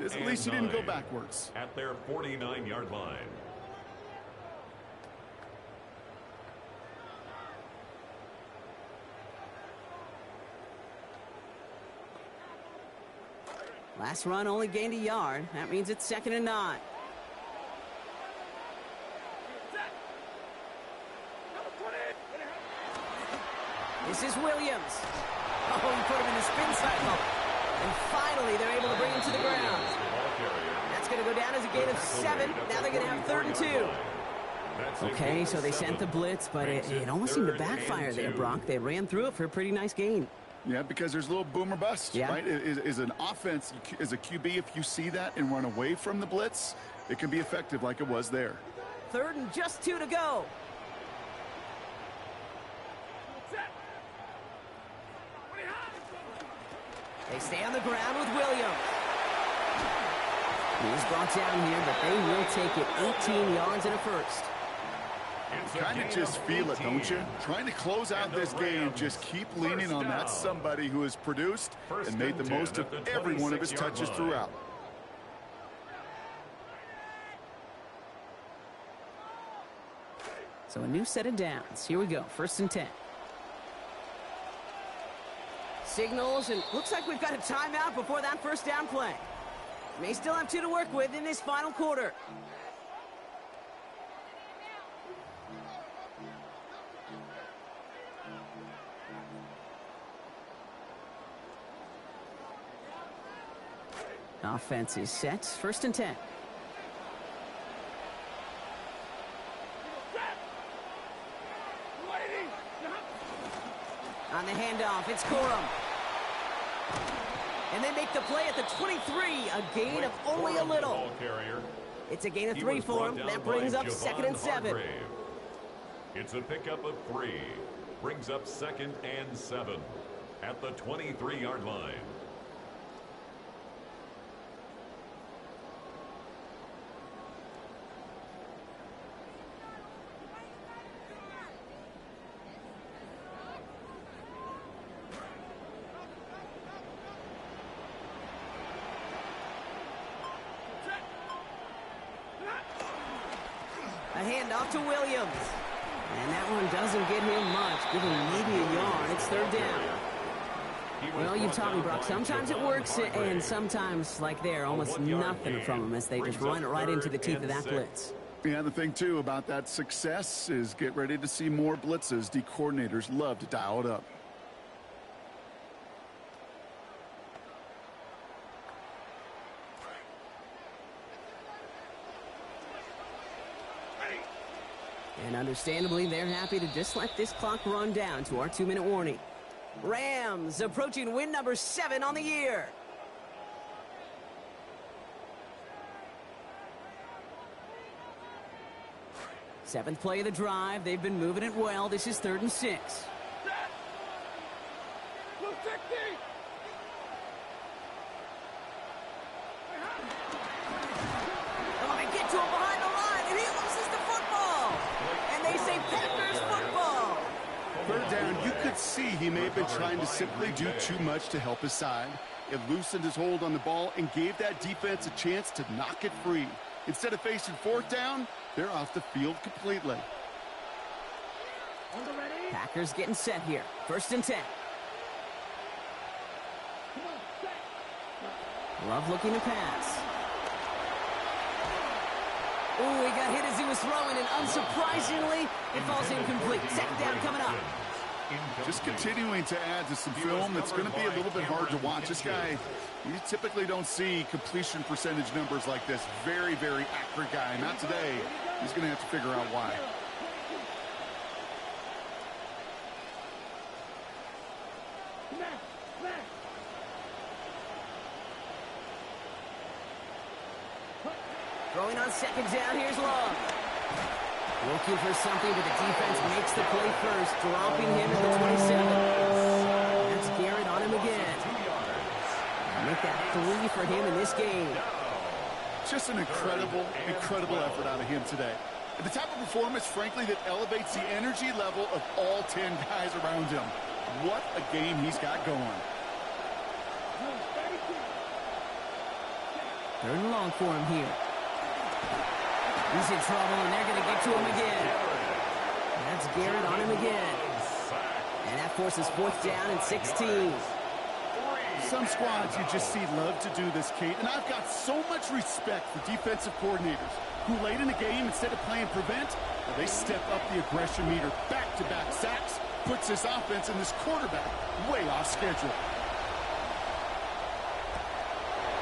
is at least he didn't go backwards. At their 49-yard line. Last run only gained a yard. That means it's 2nd and 9. This is Williams. Oh, he put him in the spin cycle. And finally, they're able to bring him to the ground. That's going to go down as a gain of 7. Now they're going to have 3rd and 2. Okay, so they sent the blitz, but it almost seemed to backfire there, Brock. They ran through it for a pretty nice gain. Yeah, because there's a little boom or bust, right? Is an offense, as a QB, if you see that and run away from the blitz, it can be effective like it was there. 3rd and just 2 to go. They stay on the ground with Williams. He's brought down here, but they will take it 18 yards and a 1st. Kind of just feel it, don't you? Trying to close out this game, just keep leaning on that somebody who has produced and made the most of every one of his touches throughout. So a new set of downs. Here we go. 1st and 10. Signals, and looks like we've got a timeout before that 1st down play. May still have 2 to work with in this final quarter. Offense is set. 1st and 10. On the handoff, it's Corum. And they make the play at the 23, a gain of only a little. It's a gain of 3 for him. That brings up 2nd and 7. It's a pickup of 3. Brings up 2nd and 7 at the 23-yard line. A handoff to Williams. And that one doesn't get him much. Give him maybe a yard. It's 3rd down. Well, you taught me, Brock. Sometimes it works, and sometimes, like there, almost nothing from them as they just run it right into the teeth of that blitz. Yeah, the thing, too, about that success is get ready to see more blitzes. D coordinators love to dial it up. And understandably, they're happy to just let this clock run down to our 2-minute warning. Rams approaching win number 7 on the year. Seventh play of the drive. They've been moving it well. This is 3rd and 6. Oh, they get to him behind the line, and he loses the football. And they say Packers football. could see he may have been trying to simply do too much to help his side. It loosened his hold on the ball and gave that defense a chance to knock it free. Instead of facing fourth down, they're off the field completely. Packers getting set here. 1st and 10. Love looking to pass. Oh, he got hit as he was throwing, and unsurprisingly, it falls incomplete. 2nd down coming up. Just continuing to add to some film that's going to be a little bit hard to watch. This guy, you typically don't see completion percentage numbers like this. Very, very accurate guy. Not today. He's going to have to figure out why. Throwing on 2nd down, here's Love. Looking for something, but the defense makes the play first, dropping him at the 27. That's Garrett on him again. Make that 3 for him in this game. Just an incredible effort out of him today. And the type of performance, frankly, that elevates the energy level of all 10 guys around him. What a game he's got going. 3rd and long for him here. He's in trouble, and they're going to get to him again. That's Garrett on him again. And that forces 4th down and 16. Some squads you just see love to do this, Kate. And I've got so much respect for defensive coordinators who late in the game, instead of playing prevent, they step up the aggression meter. Back-to-back sacks puts this offense and this quarterback way off schedule.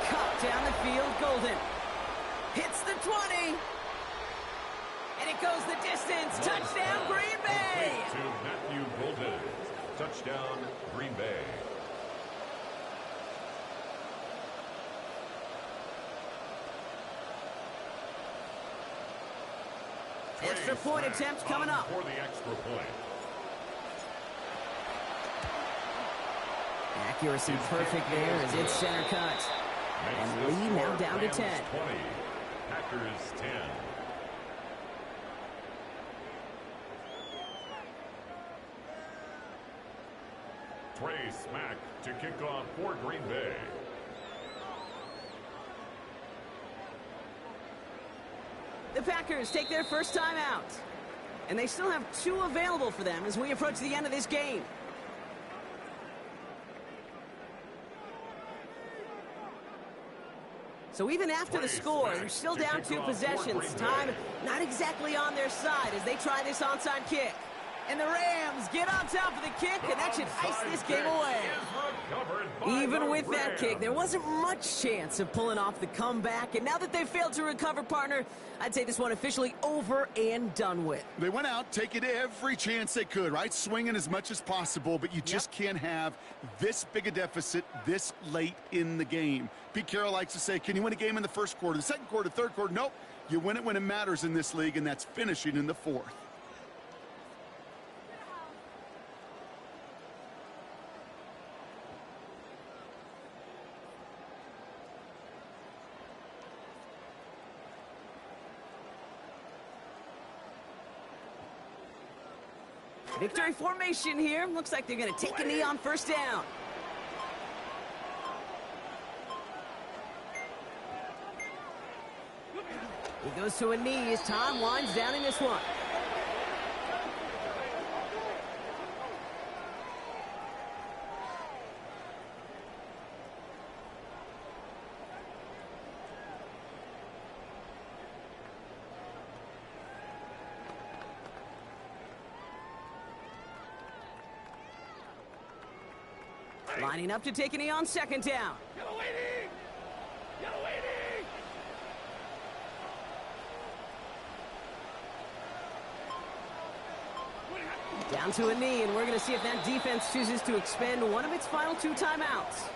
Cut down the field, Golden. Hits the 20. And it goes the distance. Touchdown, Green Bay. To Matthew Golden. Touchdown, Green Bay. Extra point attempt coming up. For the extra point. Accuracy perfect there as it's center cut. And lead now down to 10. 20. Packers 10. Trey Smack to kick off for Green Bay. The Packers take their first time out. And they still have 2 available for them as we approach the end of this game. So even after the score, they're still down 2 possessions. Time not exactly on their side as they try this onside kick. And the Rams get on top of the kick, and that should ice this game away. Even with that kick, there wasn't much chance of pulling off the comeback. And now that they've failed to recover, partner, I'd say this one officially over and done with. They went out taking every chance they could, right? Swinging as much as possible, but you just can't have this big a deficit this late in the game. Pete Carroll likes to say, can you win a game in the first quarter, the second quarter, third quarter? Nope. You win it when it matters in this league, and that's finishing in the 4th. Victory formation here. Looks like they're going to take a knee on 1st down. He goes to a knee as Tom winds down in this one. Lining up to take a knee on 2nd down. Down to a knee, and we're going to see if that defense chooses to expend one of its final 2 timeouts.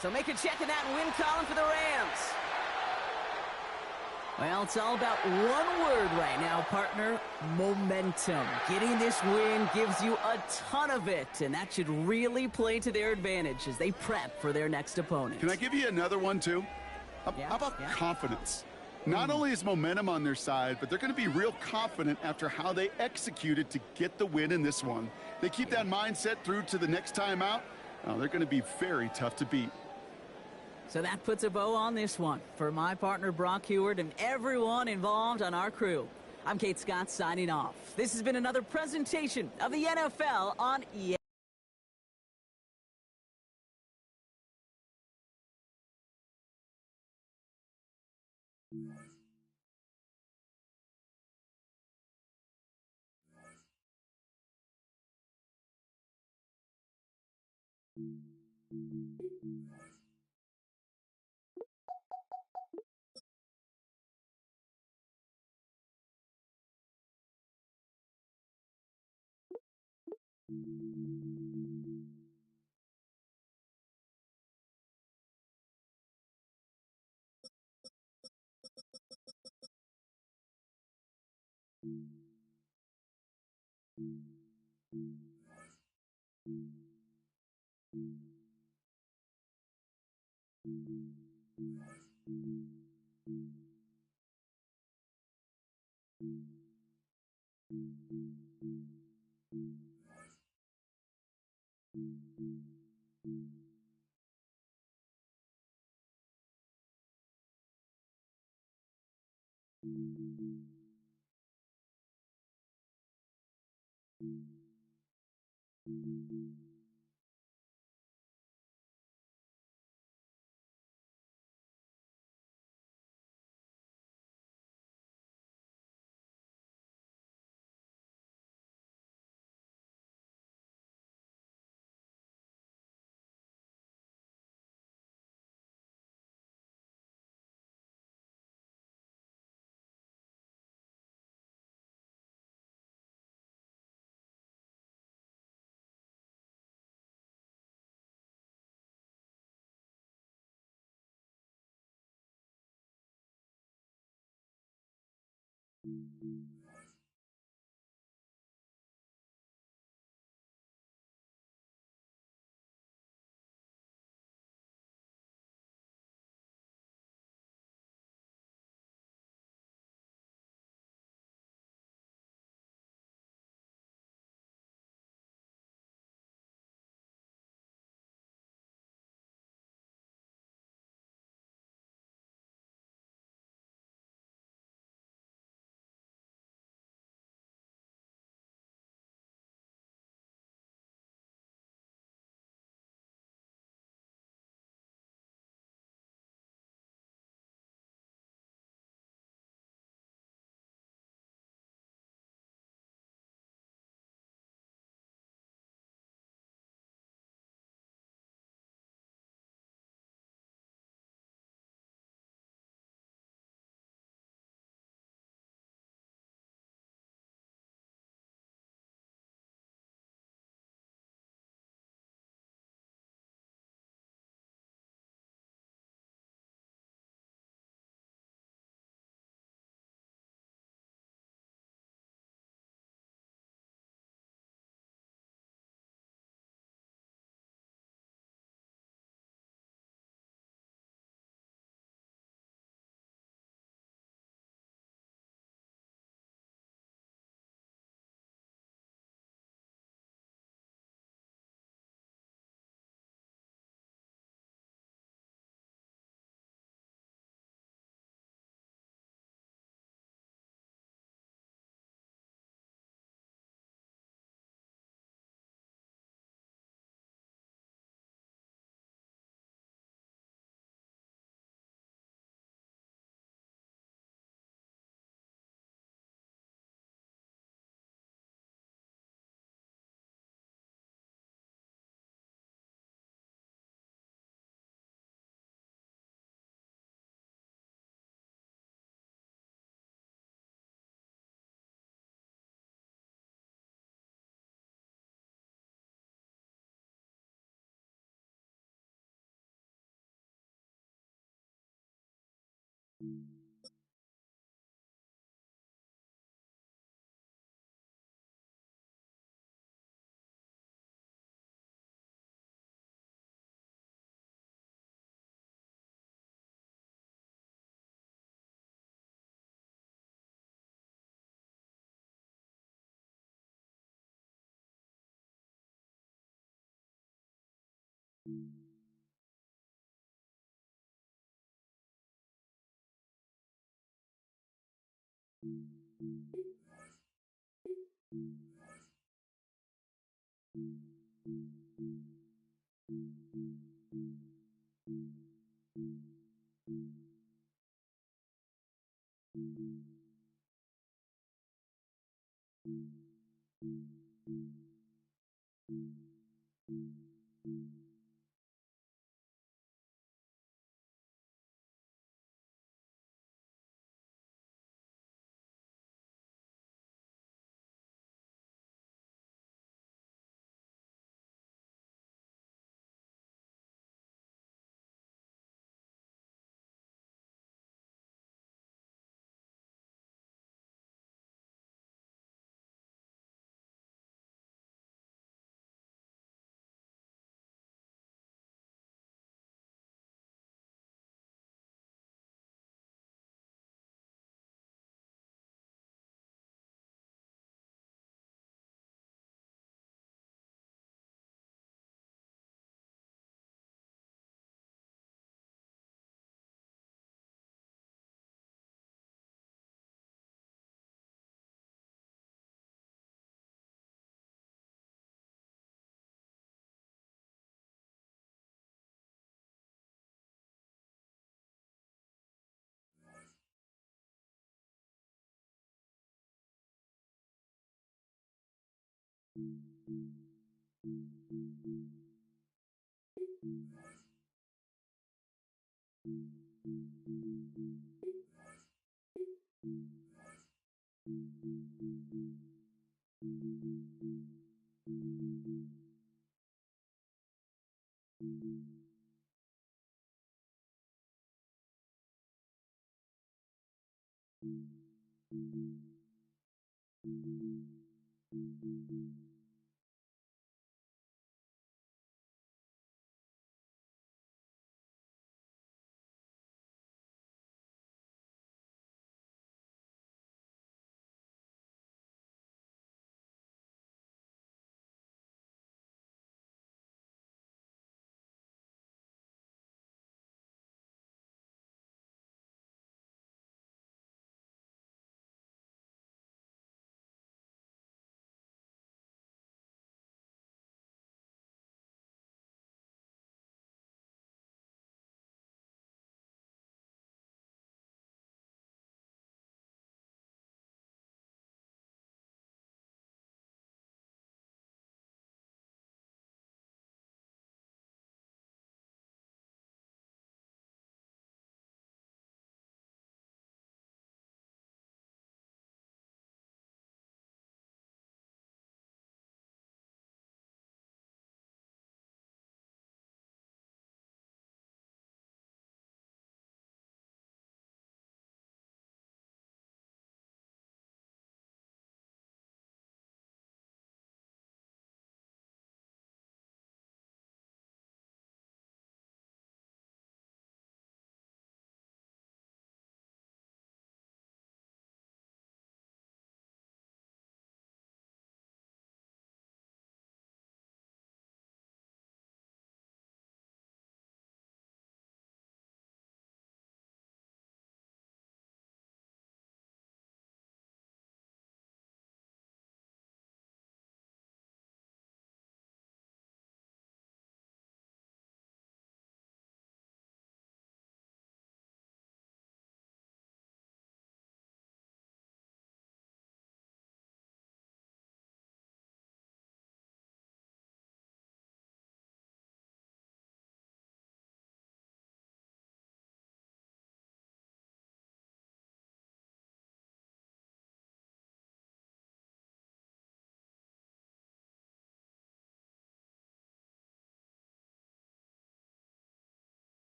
So make a check in that win column for the Rams. Well, it's all about one word right now, partner: momentum. Getting this win gives you a ton of it, and that should really play to their advantage as they prep for their next opponent. Can I give you another one, too? How about confidence? Not only is momentum on their side, but they're going to be real confident after how they executed to get the win in this one. They keep that mindset through to the next time out. Oh, they're going to be very tough to beat. So that puts a bow on this one. For my partner Brock Heward and everyone involved on our crew, I'm Kate Scott signing off. This has been another presentation of the NFL on EA.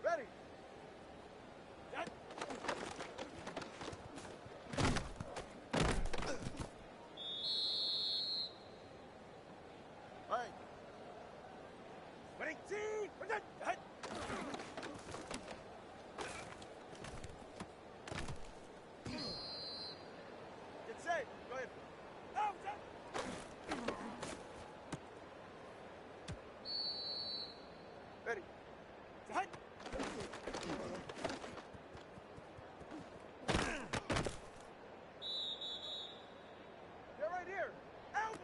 Ready. Set. All right. Ready, see, we're done. Head. Get set. Go ahead. Out, set. Ready. Set. Get right here. Out.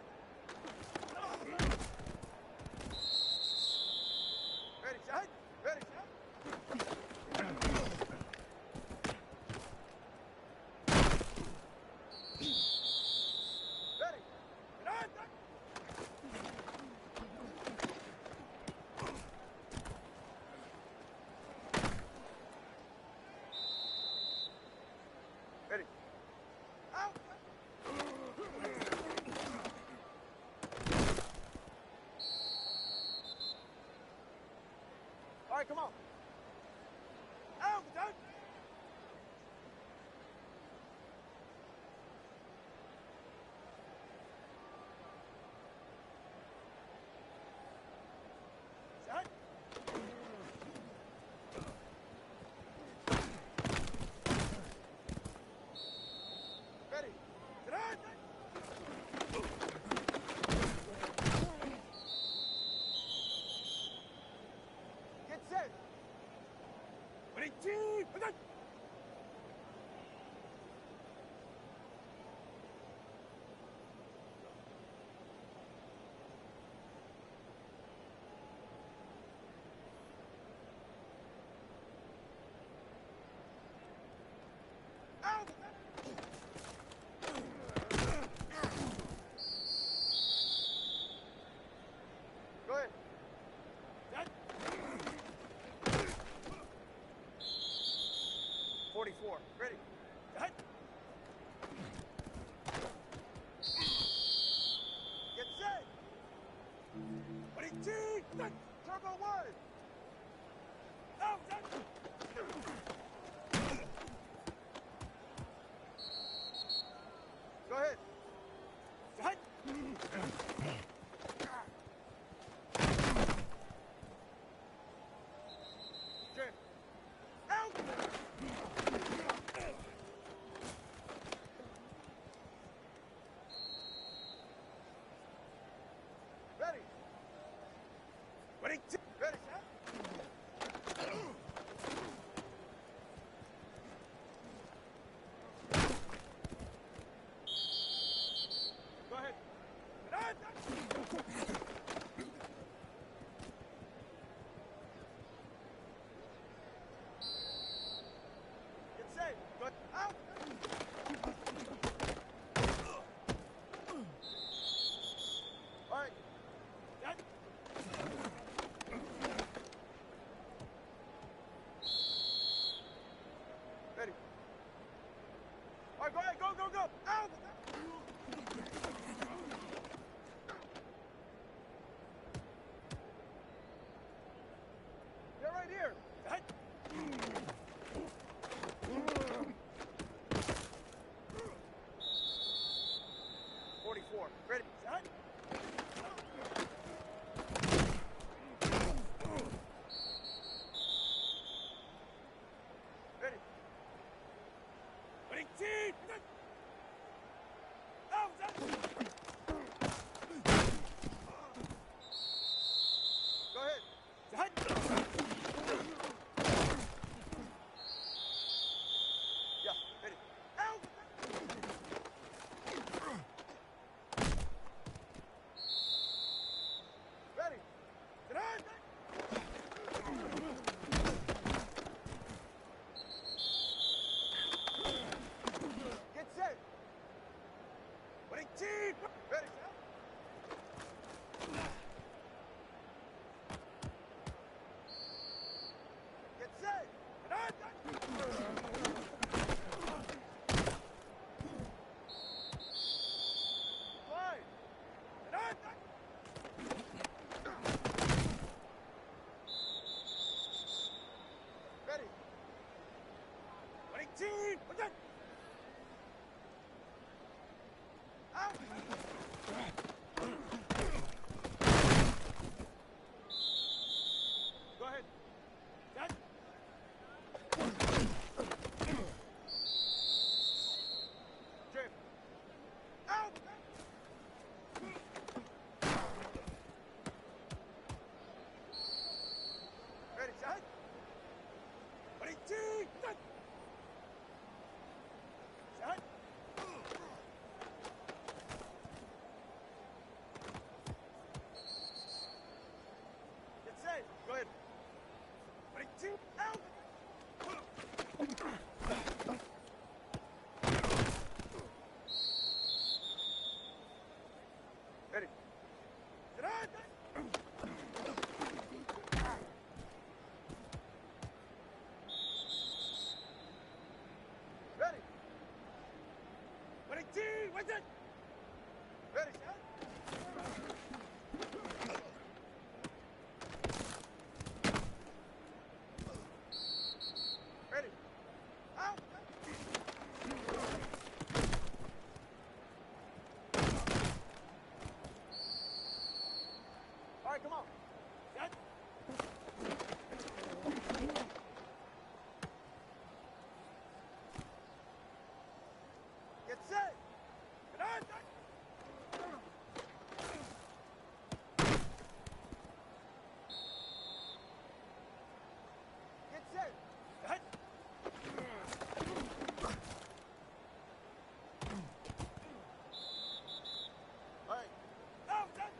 Ready, set. Ready, set. Ready. Get on. Set. Ready. Out. All right, come on. Out. Done. Set. Ready. Get on. Get set. 4. Ready, set. Ready. Ready, team. Out, set. Go ahead. Set. Yeah, ready. Out. Ready. Get on. Get set. Ready, team. Ready, set. Get set. Get on. Fly. Get on. Ready. Ready, team. Again. Out. Go ahead. Set. Jim. Out. Ready, set. Ready, team. Set. Set. Get set. Go ahead. Ready, team. Out. Ready. Get on. Ready. Ready, team. What's it? Ready, set. Ready. Out. All right, come on. Set. Get set. Get on. Get set. Set. All right. Out. Set.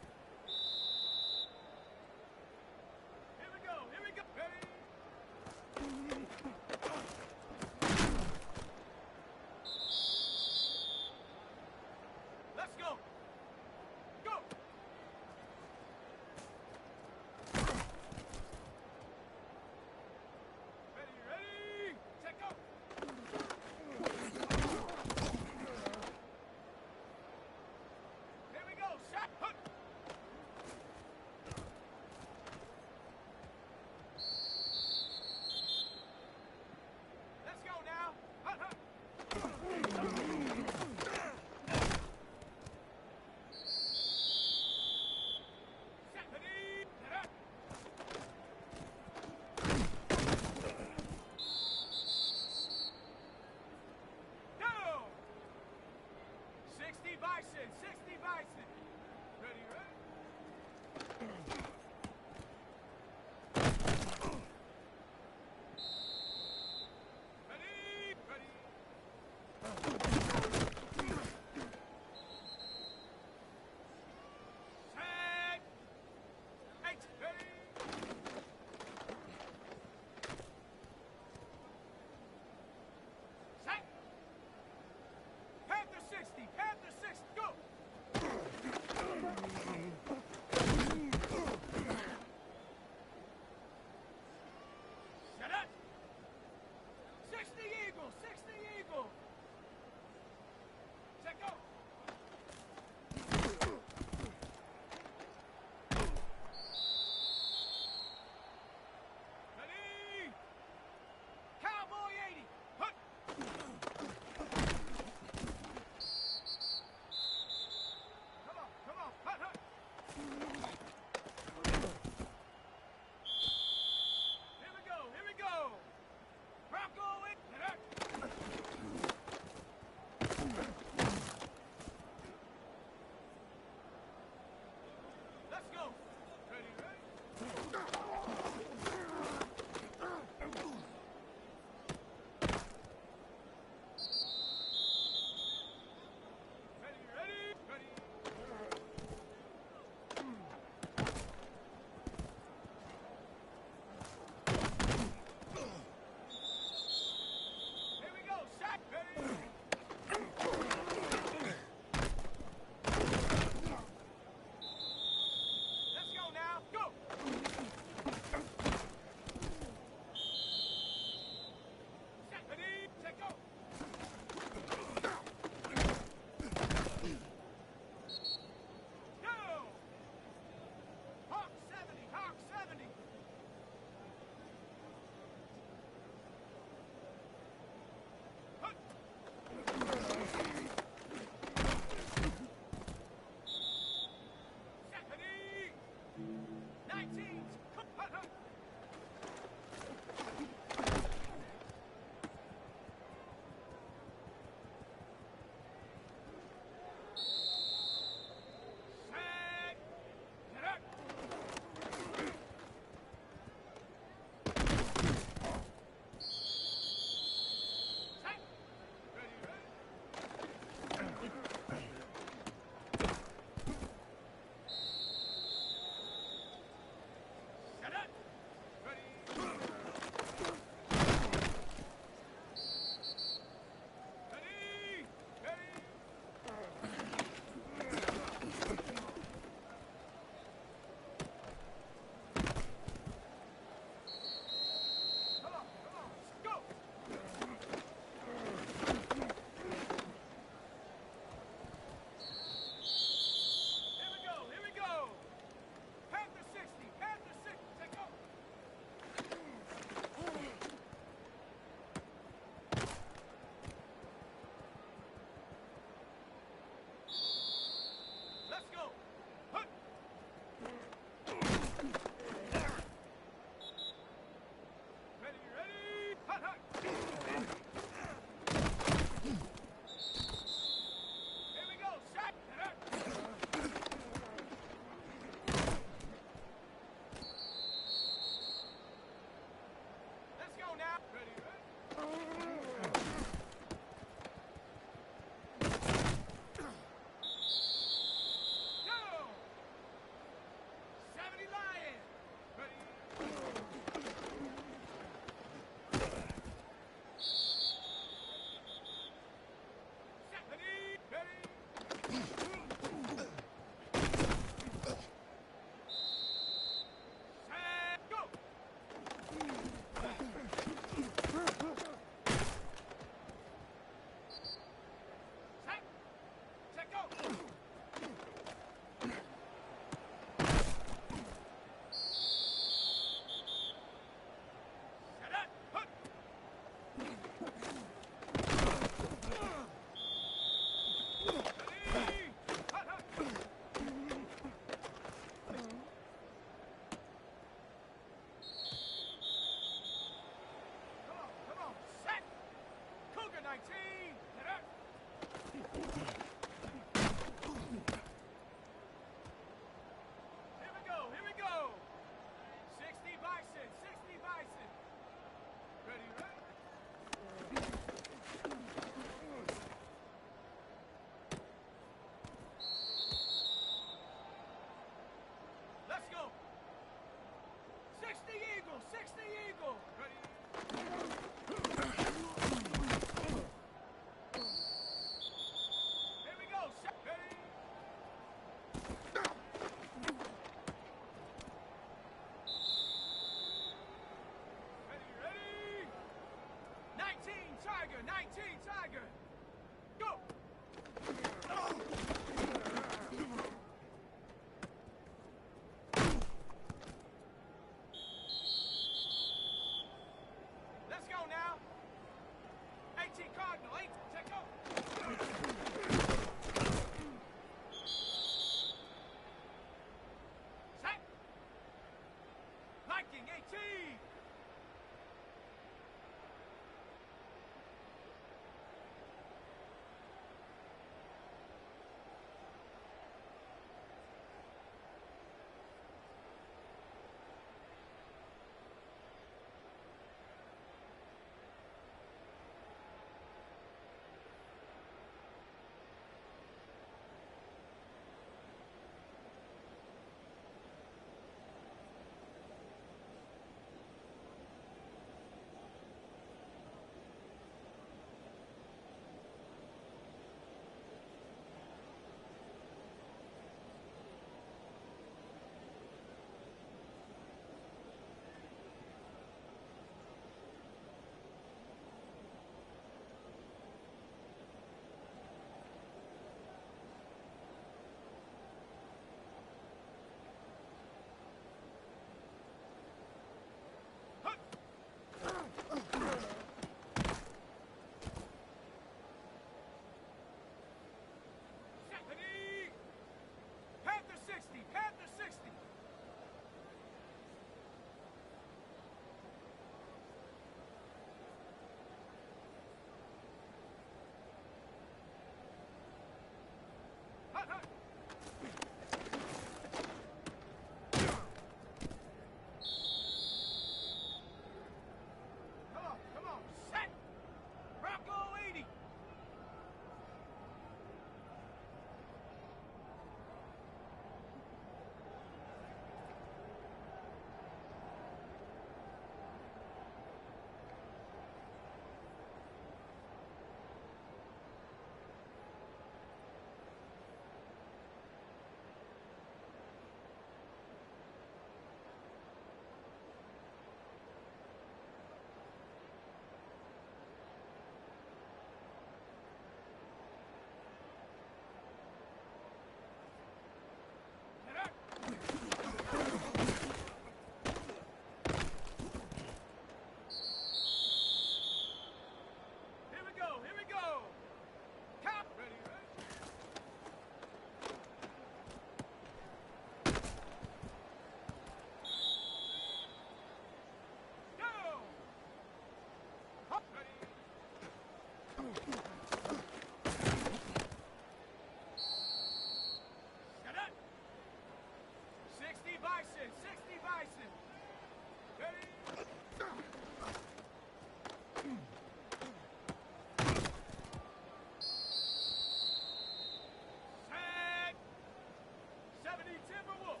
Timberwolf.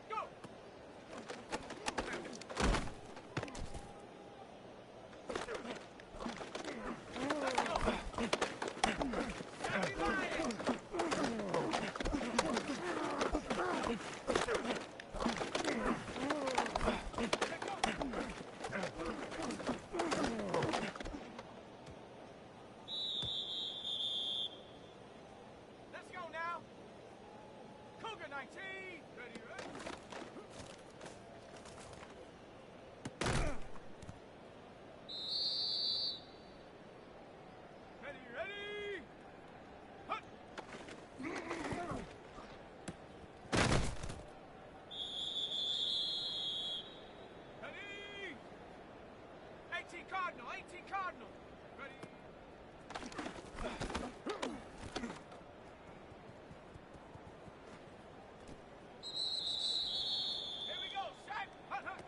Go. Let's go now. Cougar 19. Ready, ready. Ready, ready. Hut. Ready. 18 Cardinal, 18 Cardinal. Ready. Here we go, shot. Hut, hut.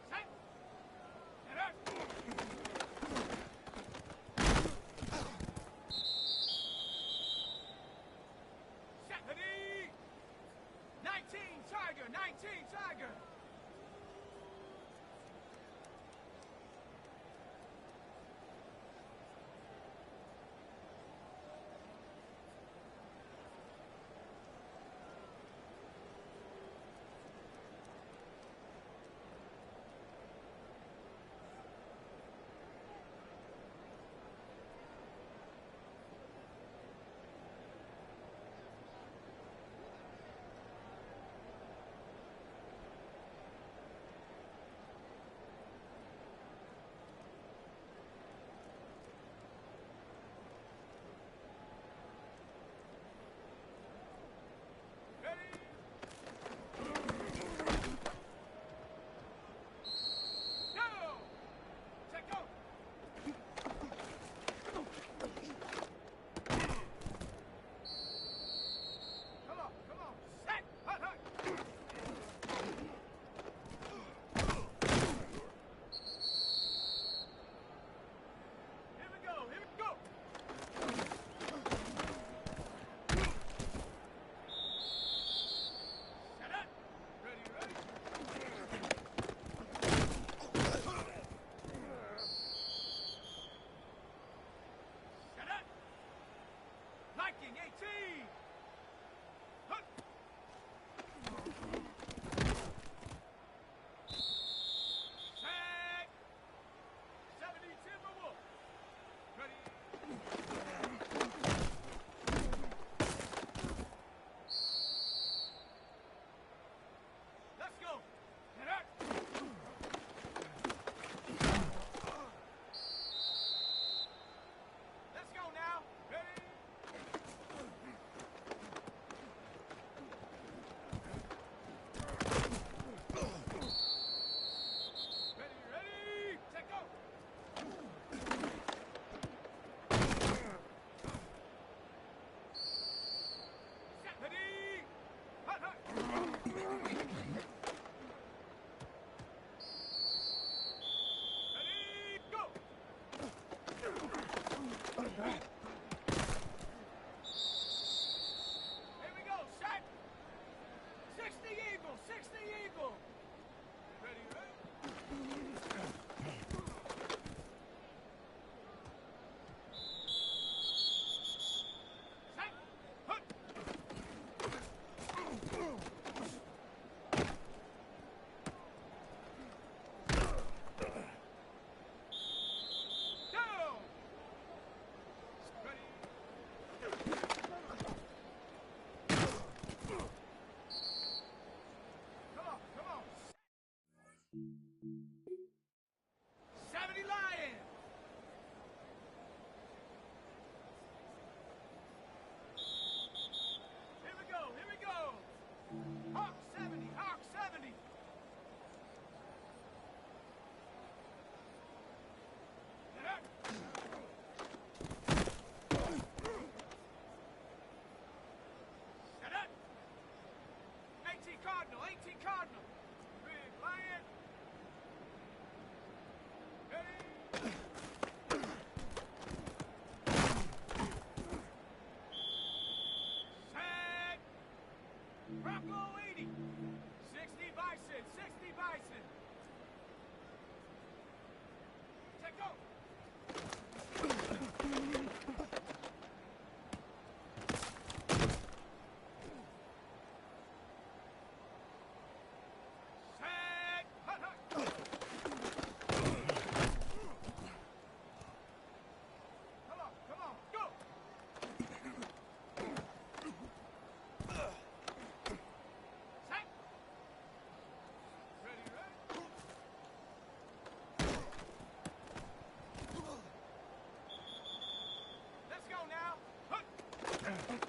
Shot. And up. Shot. Ready. 19 Tiger, 19 Tiger. Ready. Go. Check go. Come on, come on. Set. Hut, hut. Here we go, here we go. Set up. Ready, ready. Set up. Liking 18. Hut. Set. 70 Timberwolf. Ready. Let's go. Get up. Let's go now. Ready. Ready, ready. Take go. Set. Ready. Hut, hut. Ready, go! Here we go, shot! 60 Eagle, 60 Eagle! Ready, ready? Shot! Hut! Down! Let's go.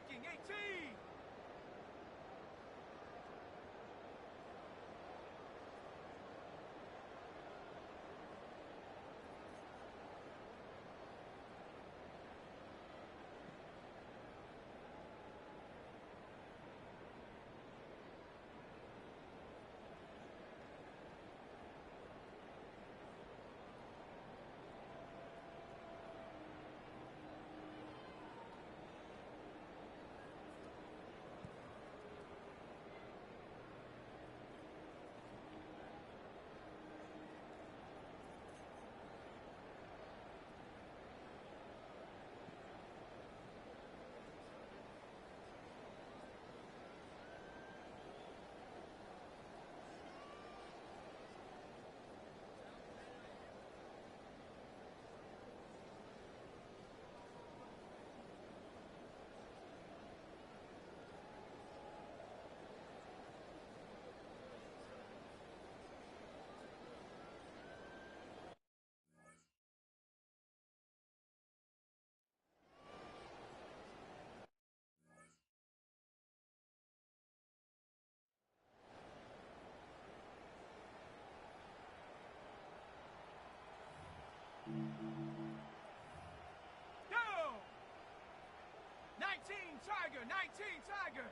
Viking 18. Go! 19 Tiger, 19 Tiger.